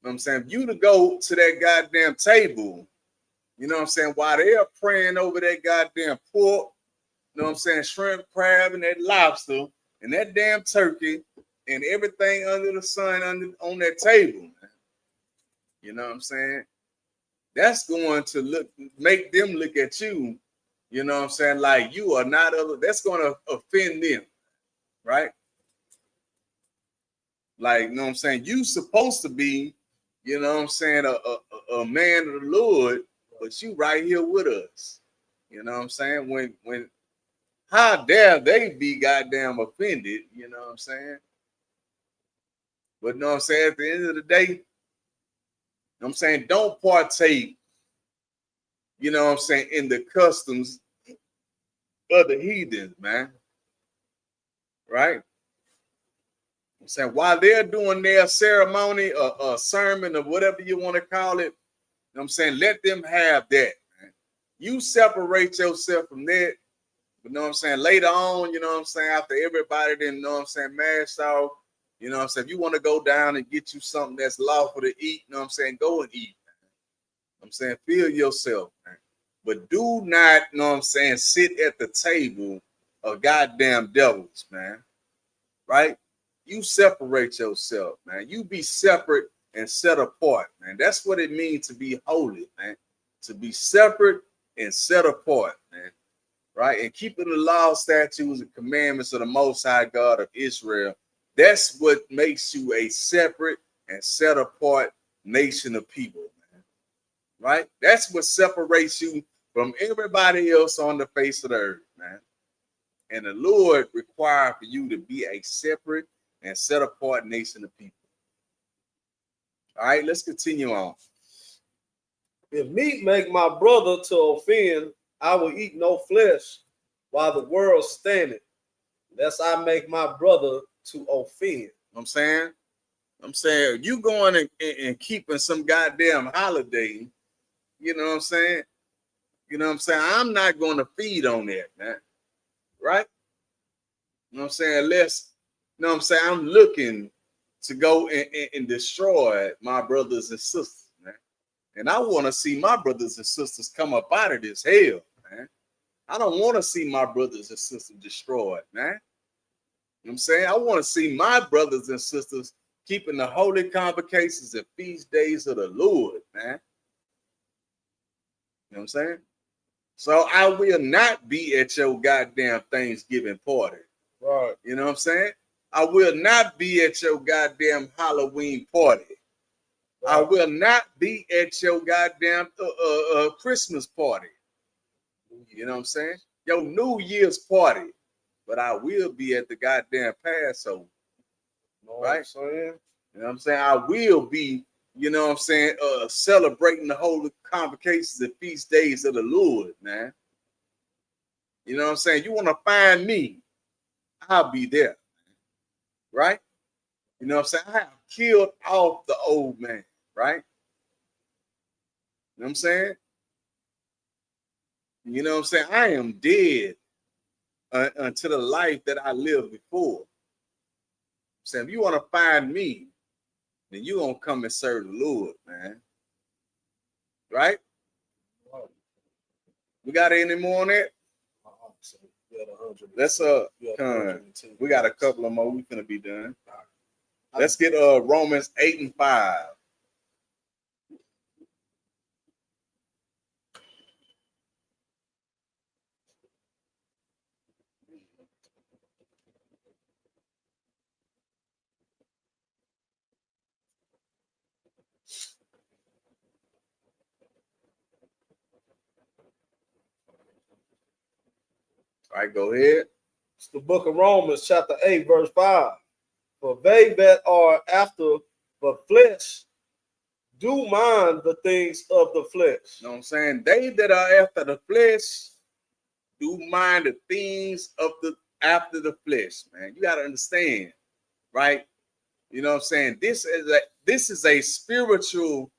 know what I'm saying? If you to go to that goddamn table, you know what I'm saying, while they're praying over that goddamn pork, you know what I'm saying, shrimp, crab, and that lobster, and that damn turkey, and everything under the sun on that table, man. You know what I'm saying? That's going to make them look at you, you know what I'm saying, like you are not other. That's going to offend them, right? Like, you know what I'm saying? You supposed to be, you know what I'm saying, a man of the Lord, but you right here with us. You know what I'm saying? When how dare they be goddamn offended, you know what I'm saying? But you know what I'm saying, at the end of the day, you know what I'm saying, don't partake, you know what I'm saying, in the customs of the heathens, man. Right? I'm saying while they're doing their ceremony or sermon or whatever you want to call it, you know what I'm saying, let them have that, man. You separate yourself from that. You know what I'm saying? Later on, you know what I'm saying, after everybody didn't, you know what I'm saying, mashed off, you know what I'm saying, if you want to go down and get you something that's lawful to eat, you know what I'm saying, go and eat, man. I'm saying, feel yourself, man. But do not, you know what I'm saying, sit at the table of goddamn devils, man. Right? You separate yourself, man. You be separate and set apart, man. That's what it means to be holy, man. To be separate and set apart, man. Right? And keeping the law, statutes, and commandments of the Most High God of Israel. That's what makes you a separate and set apart nation of people, man. Right? That's what separates you from everybody else on the face of the earth, man. And the Lord required for you to be a separate and set apart nation of people. All right, let's continue on. If meat make my brother to offend, I will eat no flesh while the world standeth, lest I make my brother to offend. I'm saying, you going and keeping some goddamn holiday, you know what I'm saying? You know what I'm saying? I'm not going to feed on that, man. Right? You know what I'm saying? Unless, you know what I'm saying, I'm looking to go and destroy my brothers and sisters, man. And I want to see my brothers and sisters come up out of this hell, man. I don't want to see my brothers and sisters destroyed, man. You know what I'm saying? I want to see my brothers and sisters keeping the holy convocations and feast days of the Lord, man. You know what I'm saying? So I will not be at your goddamn Thanksgiving party. Right. You know what I'm saying? I will not be at your goddamn Halloween party. Right. I will not be at your goddamn Christmas party. You know what I'm saying? Your New Year's party. But I will be at the goddamn Passover. Right? You know what I'm saying? I will be, you know what I'm saying, celebrating the holy convocations and feast days of the Lord, man. You know what I'm saying? You want to find me, I'll be there. right? You know what I'm saying? I have killed off the old man, right? You know what I'm saying? You know what I'm saying? I am dead unto the life that I lived before. So if you want to find me, then you gonna come and serve the Lord, man. Right? We got any more on that? Let's we got a couple of more. We finna be done. Let's get Romans 8 and 5. All right, go ahead. It's the book of Romans, chapter 8, verse 5. For they that are after the flesh do mind the things of the flesh. You know what I'm saying? They that are after the flesh do mind the things of the after the flesh, man. You got to understand, right? You know what I'm saying? This is a spiritual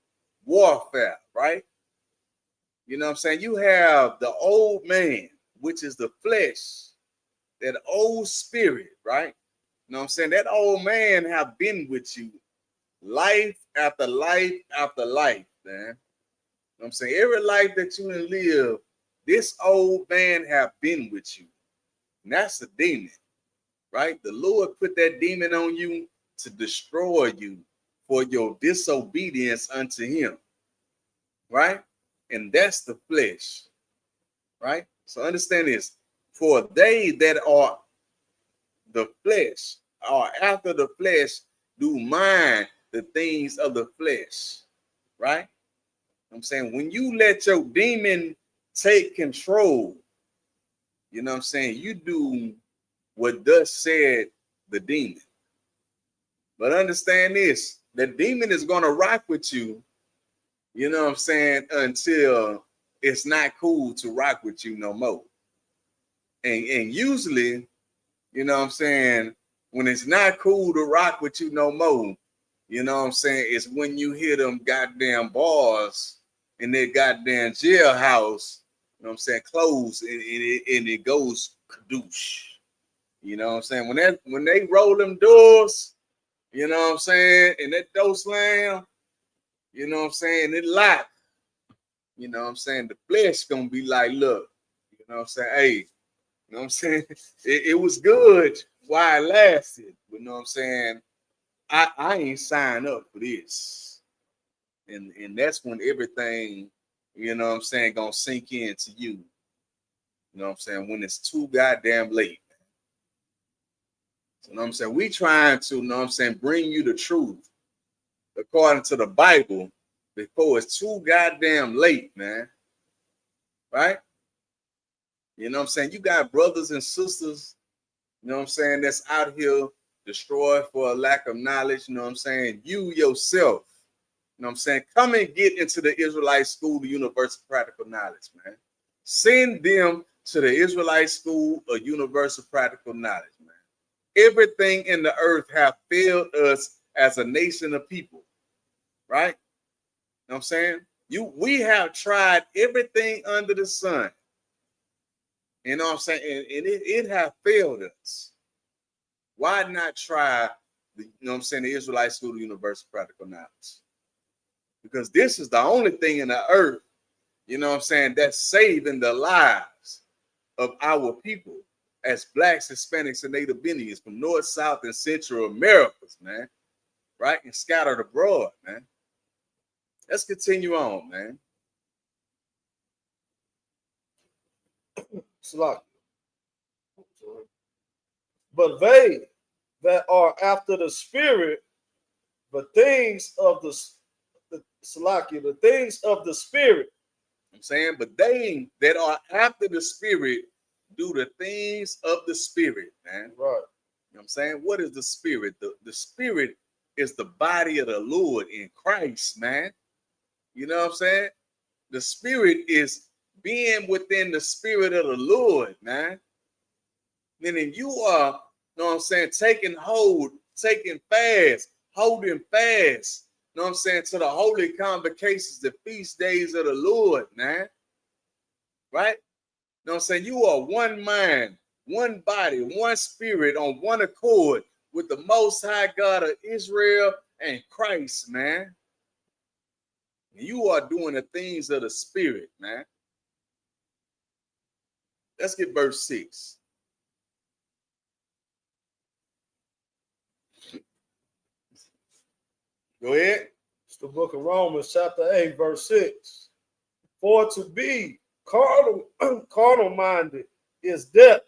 warfare, right? You know what I'm saying? You have the old man, which is the flesh, that old spirit, right? You know what I'm saying? That old man have been with you life after life after life, man. You know what I'm saying? Every life that you live, this old man have been with you. And that's a demon, right? The Lord put that demon on you to destroy you for your disobedience unto him, right? And that's the flesh, right? So understand this. For they that are the flesh, are after the flesh, do mind the things of the flesh, right? I'm saying when you let your demon take control, you know what I'm saying, you do what thus said the demon. But understand this, the demon is going to rock with you, you know what I'm saying, until it's not cool to rock with you no more. And usually, you know what I'm saying, when it's not cool to rock with you no more, you know what I'm saying, it's when you hear them goddamn bars in their goddamn jailhouse, you know what I'm saying, close, and it goes kadoosh. You know what I'm saying? When they roll them doors, you know what I'm saying, and that door slam, you know what I'm saying, it lock. You know what I'm saying? The flesh gonna be like, look, you know what I'm saying, hey, you know what I'm saying? It was good while it lasted. But you know what I'm saying? I ain't signed up for this. And that's when everything, you know what I'm saying, gonna sink into you. You know what I'm saying? When it's too goddamn late. So, you know what I'm saying? We trying to, you know what I'm saying, bring you the truth according to the Bible before it's too goddamn late, man. Right? You know what I'm saying? You got brothers and sisters, you know what I'm saying, that's out here destroyed for a lack of knowledge. You know what I'm saying? You yourself, you know what I'm saying, come and get into the Israelite School, the Universal Practical Knowledge, man. Send them to the Israelite School of Universal Practical Knowledge, man. Everything in the earth have failed us as a nation of people, right? You know what I'm saying? We have tried everything under the sun. You know what I'm saying? And it have failed us. Why not try the, you know what I'm saying, the Israelite School of Universal Practical Knowledge? Because this is the only thing in the earth, you know what I'm saying, that's saving the lives of our people as Blacks, Hispanics, and Native Indians from North, South, and Central Americas, man. Right? And scattered abroad, man. Let's continue on, man. Slack. But they that are after the spirit, the things of the things of the spirit. I'm saying, but they that are after the spirit do the things of the spirit, man. Right. You know what I'm saying? What is the spirit? The spirit is the body of the Lord in Christ, man. You know what I'm saying? The spirit is being within the spirit of the Lord, man. Meaning you are, you know what I'm saying, taking hold taking fast, holding fast, you know what I'm saying, to the holy convocations, the feast days of the Lord, man. Right? You know what I'm saying? You are one mind, one body, one spirit on one accord with the Most High God of Israel and Christ, man. You are doing the things of the Spirit, man. Let's get verse 6. Go ahead. It's the book of Romans, chapter 8, verse 6. For to be carnal minded is death.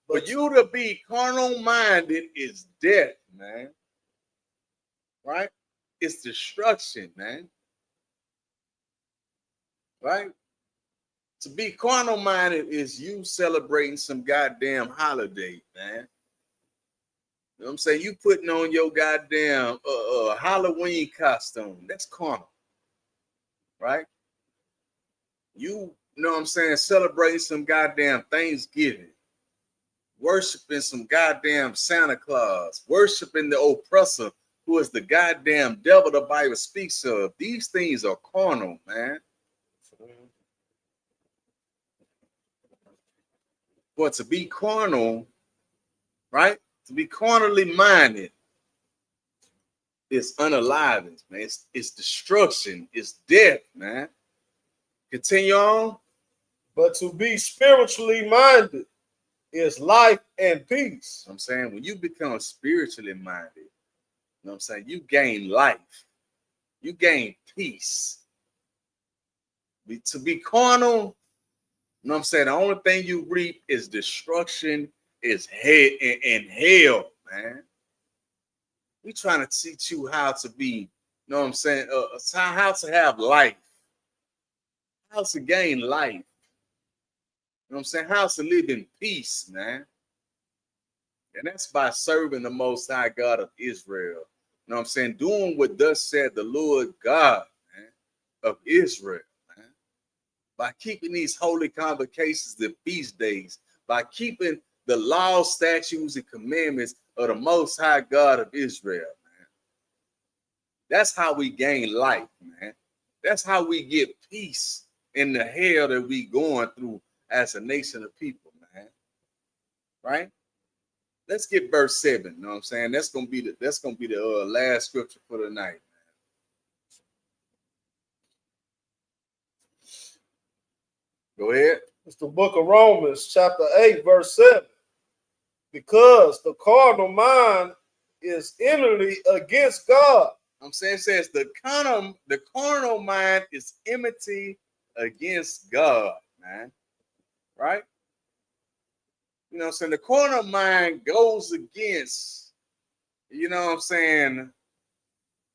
For you to be carnal minded is death, man. Right? It's destruction, man. Right? To be carnal minded is you celebrating some goddamn holiday, man. You know what I'm saying? You putting on your goddamn Halloween costume. That's carnal. Right? You know what I'm saying? Celebrating some goddamn Thanksgiving. Worshiping some goddamn Santa Claus. Worshiping the oppressor who is the goddamn devil the Bible speaks of. These things are carnal, man. But to be carnal, right? To be carnally minded is unaliveness, man. It's destruction. It's death, man. Continue on. But to be spiritually minded is life and peace. I'm saying when you become spiritually minded, you know what I'm saying, you gain life. You gain peace. To be carnal, you know what I'm saying, the only thing you reap is destruction, is hell and hell, man. We trying to teach you how to be, you know what I'm saying, how to have life, how to gain life. You know what I'm saying? How to live in peace, man. And that's by serving the Most High God of Israel. You know what I'm saying? Doing what thus said the Lord God, man, of Israel, man. By keeping these holy convocations, the feast days, by keeping the laws, statutes, and commandments of the Most High God of Israel, man. That's how we gain life, man. That's how we get peace in the hell that we going through as a nation of people, man. Right? Let's get verse 7. You know what I'm saying? That's gonna be the last scripture for the night, man. Go ahead. It's the book of Romans, chapter 8, verse 7. Because the carnal mind is enmity against God. I'm saying it says the carnal mind is enmity against God, man. Right? You know what I'm saying? The carnal mind goes against, you know what I'm saying,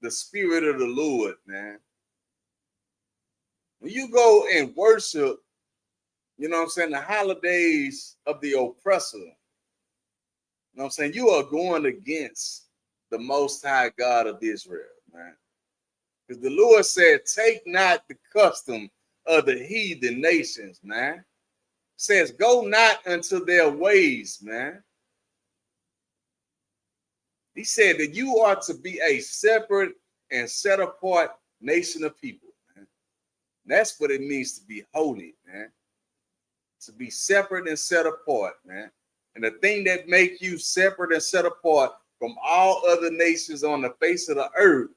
the spirit of the Lord, man. When you go and worship, you know what I'm saying, the holidays of the oppressor, you know what I'm saying, you are going against the Most High God of Israel, man. Because the Lord said, take not the custom of the heathen nations, man. Says, go not unto their ways, man. He said that you are to be a separate and set apart nation of people, man. That's what it means to be holy, man. To be separate and set apart, man. And the thing that make you separate and set apart from all other nations on the face of the earth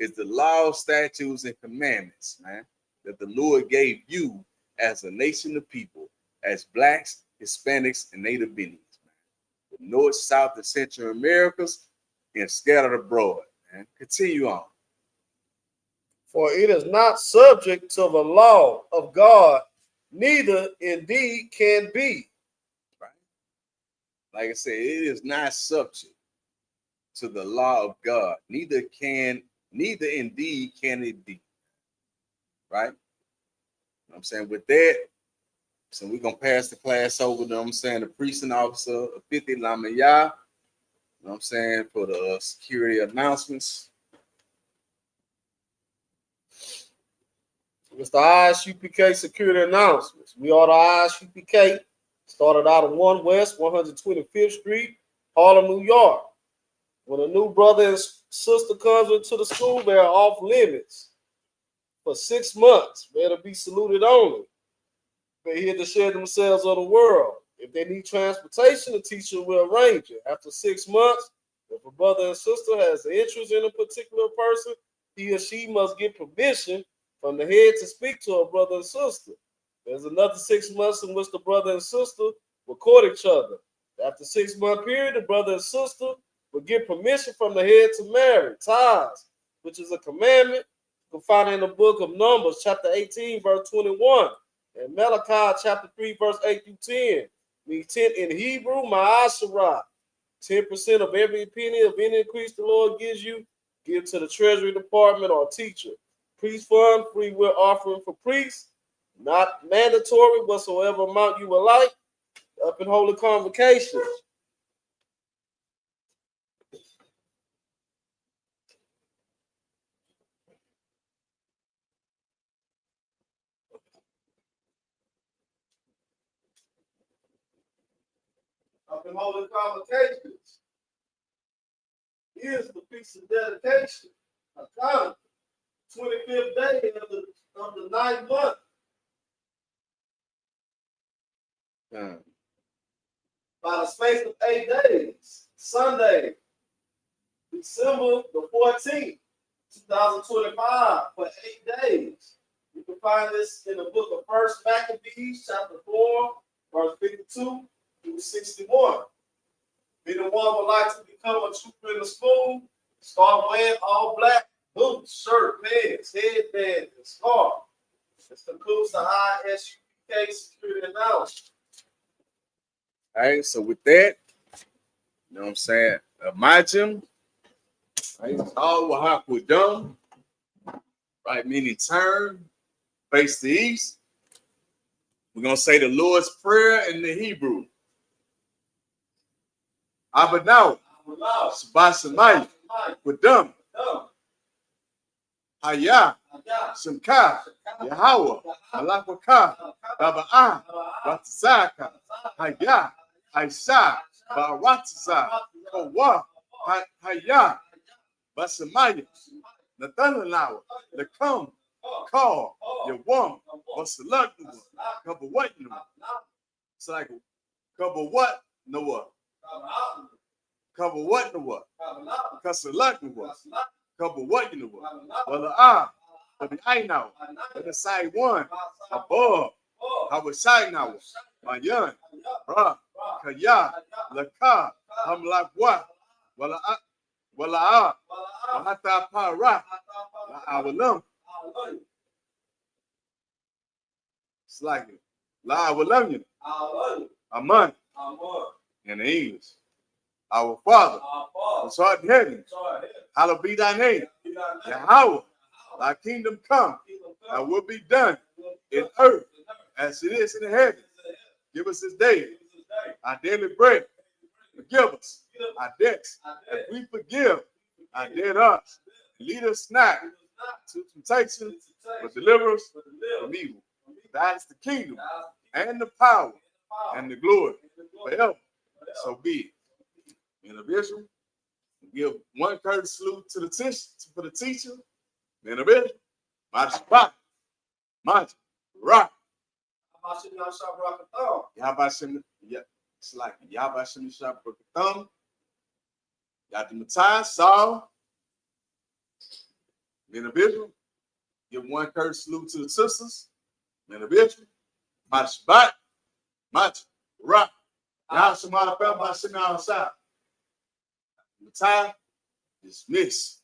is the laws, statutes, and commandments, man, that the Lord gave you as a nation of people, as blacks, Hispanics, and Native Indians, man. The North, South, and Central Americas, and scattered abroad, man. Continue on. For it is not subject to the law of God, neither indeed can be. Right? Like I said, it is not subject to the law of God. Neither indeed can it be. Right? You know what I'm saying? With that, so we're going to pass the class over to, you know what I'm saying, the precinct officer of 50 Lamaya, you know what I'm saying, for the security announcements. It's the ISUPK security announcements. We are the ISUPK. Started out of 1 West 125th Street, Harlem, New York. When a new brother and sister comes into the school, they are off limits for 6 months. They're to be saluted only. They're here to share themselves of the world. If they need transportation, the teacher will arrange it. After 6 months, if a brother and sister has an interest in a particular person, he or she must get permission from the head to speak to a brother and sister. There's another 6 months in which the brother and sister will court each other. After 6 month period, the brother and sister will get permission from the head to marry, ties, which is a commandment. You can find it in the book of Numbers, chapter 18, verse 21, and Malachi, chapter 3, verse 8 through 10. The 10 in Hebrew, ma'asharah. 10% of every penny of any increase the Lord gives you, give to the treasury department or teacher. Priest fund, free will offering for priests, not mandatory whatsoever amount you would like, up in holy convocations. Up in holy convocations. Here's the feast of dedication. Account 25th day of the 9th month. By the space of 8 days, Sunday, December the 14th, 2025, for 8 days. You can find this in the book of 1 Maccabees, chapter 4, verse 52 through 61. If anyone would like to become a trooper in the school, start wearing all black boots, shirt, pants, headband, and scarf. This concludes the ISUK security announcement. All right, so with that, you know what I'm saying? Imagine, right? All Wahakwadum, right? Meaning turn, face the east. We're going to say the Lord's Prayer in the Hebrew. Abanaw, Sabasamai, Wadum, Haya, Shemka, Yahweh, Malakwaka, Baba'ah, Ratazaka, Haya, Aisha, Baratiza, Kawa, Haya, Basamaya, Nathanalau, the come, call, Yawam, Wasalaknu, cover what you know. It's like cover what? No what? Cover what? No what? Kasalaknu what? Cover what you know what? Well, but I know. But the side one above. I was side now. My young, Ra, Kaya, Laka, I'm like what? Well, Mahata Para, I will love. It's like it. I will love you. Aman. In English. Our Father, which art in heaven, hallowed be thy name. Yahweh, thy kingdom come, thy will be done in earth as it is in the heavens. Give us this day our daily bread. Forgive us our debts, as we forgive our debtors. Lead us not to temptation, but deliver us from evil. That is the kingdom and the power and the glory forever. So be it. Individual, give one courteous salute to the teacher, for the teacher. Individual, Mashba, Maj, Rock. Yabashim, it's like Yabashim Shabakathum. Yatimatai, Saul. Individual, give one courteous salute to the sisters. Individual, Mashba, Maj, Rock. Yashimala Bell, Mashim outside. Time dismiss.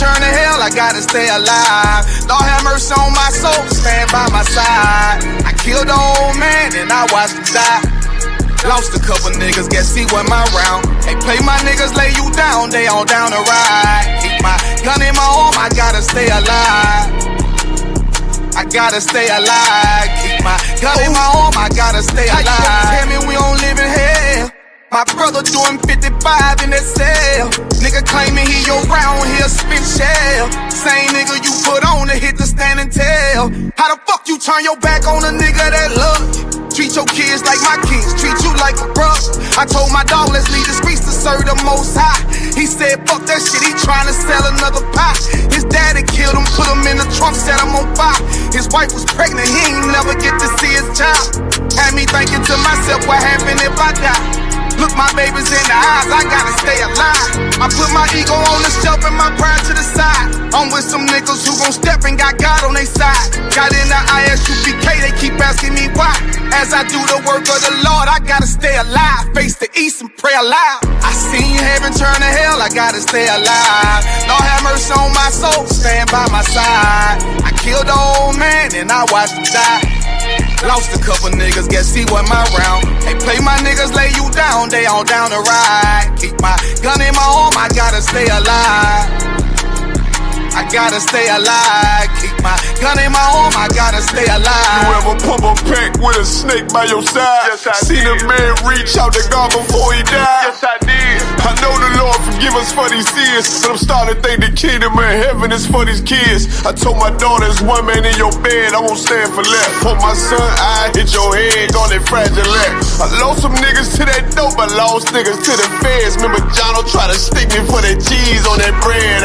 turn to hell, I gotta stay alive. Lord have mercy on my soul, stand by my side. I killed the old man and I watched him die. Lost a couple niggas, guess he wasn't my round. Hey, play my niggas, lay you down, they all down the ride. Keep my gun in my arm, I gotta stay alive. I gotta stay alive. Keep my gun in my arm, I gotta stay alive. How you gonna tell me we don't live in hell? My brother doing 55 in that cell. Nigga claiming he your round, he'll spit shell. Same nigga you put on to hit the stand and tell. How the fuck you turn your back on a nigga that love you? Treat your kids like my kids, treat you like a brother. I told my dog, let's leave the streets to serve the most high. He said, fuck that shit, he tryna sell another pie. His daddy killed him, put him in the trunk, set him on fire. His wife was pregnant, he ain't never get to see his child. Had me thinking to myself, what happened if I die? Look my babies in the eyes, I gotta stay alive. I put my ego on the shelf and my pride to the side. I'm with some niggas who gon' step and got God on their side. Got in the Isupk, they keep asking me why. As I do the work of the Lord, I gotta stay alive. Face the east and pray aloud. I seen heaven turn to hell, I gotta stay alive. Lord have mercy on my soul, stand by my side. I killed the old man and I watched him die. Lost a couple niggas, guess he wasn't my round. Hey, play my niggas, lay you down, they all down the ride. Keep my gun in my arm, I gotta stay alive. I gotta stay alive. Keep my gun in my arm, I gotta stay alive. You ever pump a pack with a snake by your side? Yes, I Seen did. a man reach out to God before he died? Yes, I did. I know the Lord forgive us for these sins, but I'm starting to think the kingdom of heaven is for these kids. I told my daughter, there's one man in your bed, I won't stand for left. On my son, I hit your head, on that fragile leg. I lost some niggas to that dope, I lost niggas to the feds. Remember Jono tried to stick me for that cheese on that bread.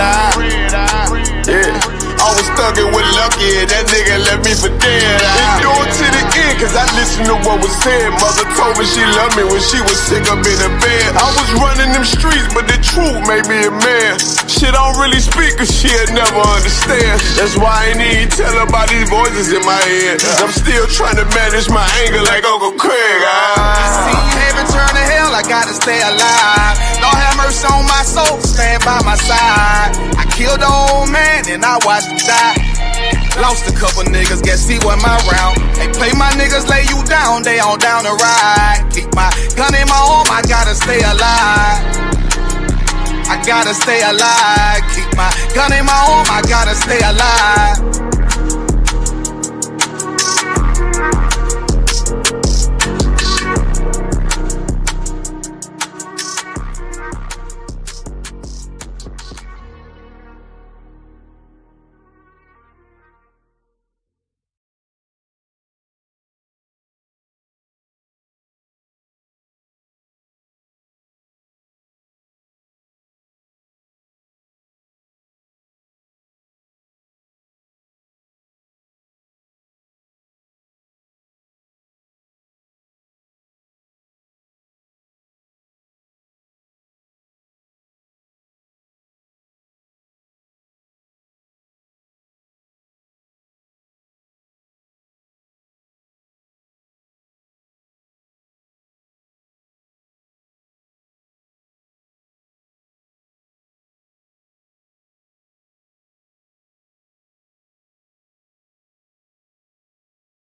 Yeah, I was thuggin' with Lucky and that nigga left me for dead. Endure to the end, cause I listened to what was said. Mother told me she loved me when she was sick up in the bed. I was running them streets, but the truth made me a man. Shit, I don't really speak cause she'll never understand. That's why I ain't even tell her about these voices in my head. I'm still trying to manage my anger like Uncle Craig. I see heaven turn to hell, I gotta stay alive. Lord have mercy on my soul, stand by my side. I killed the old man and I watched him die. Lost a couple niggas, guess he wasn't my round. Hey, play my niggas, lay you down, they all down the ride. Keep my gun in my arm, I gotta stay alive. I gotta stay alive. Keep my gun in my arm, I gotta stay alive.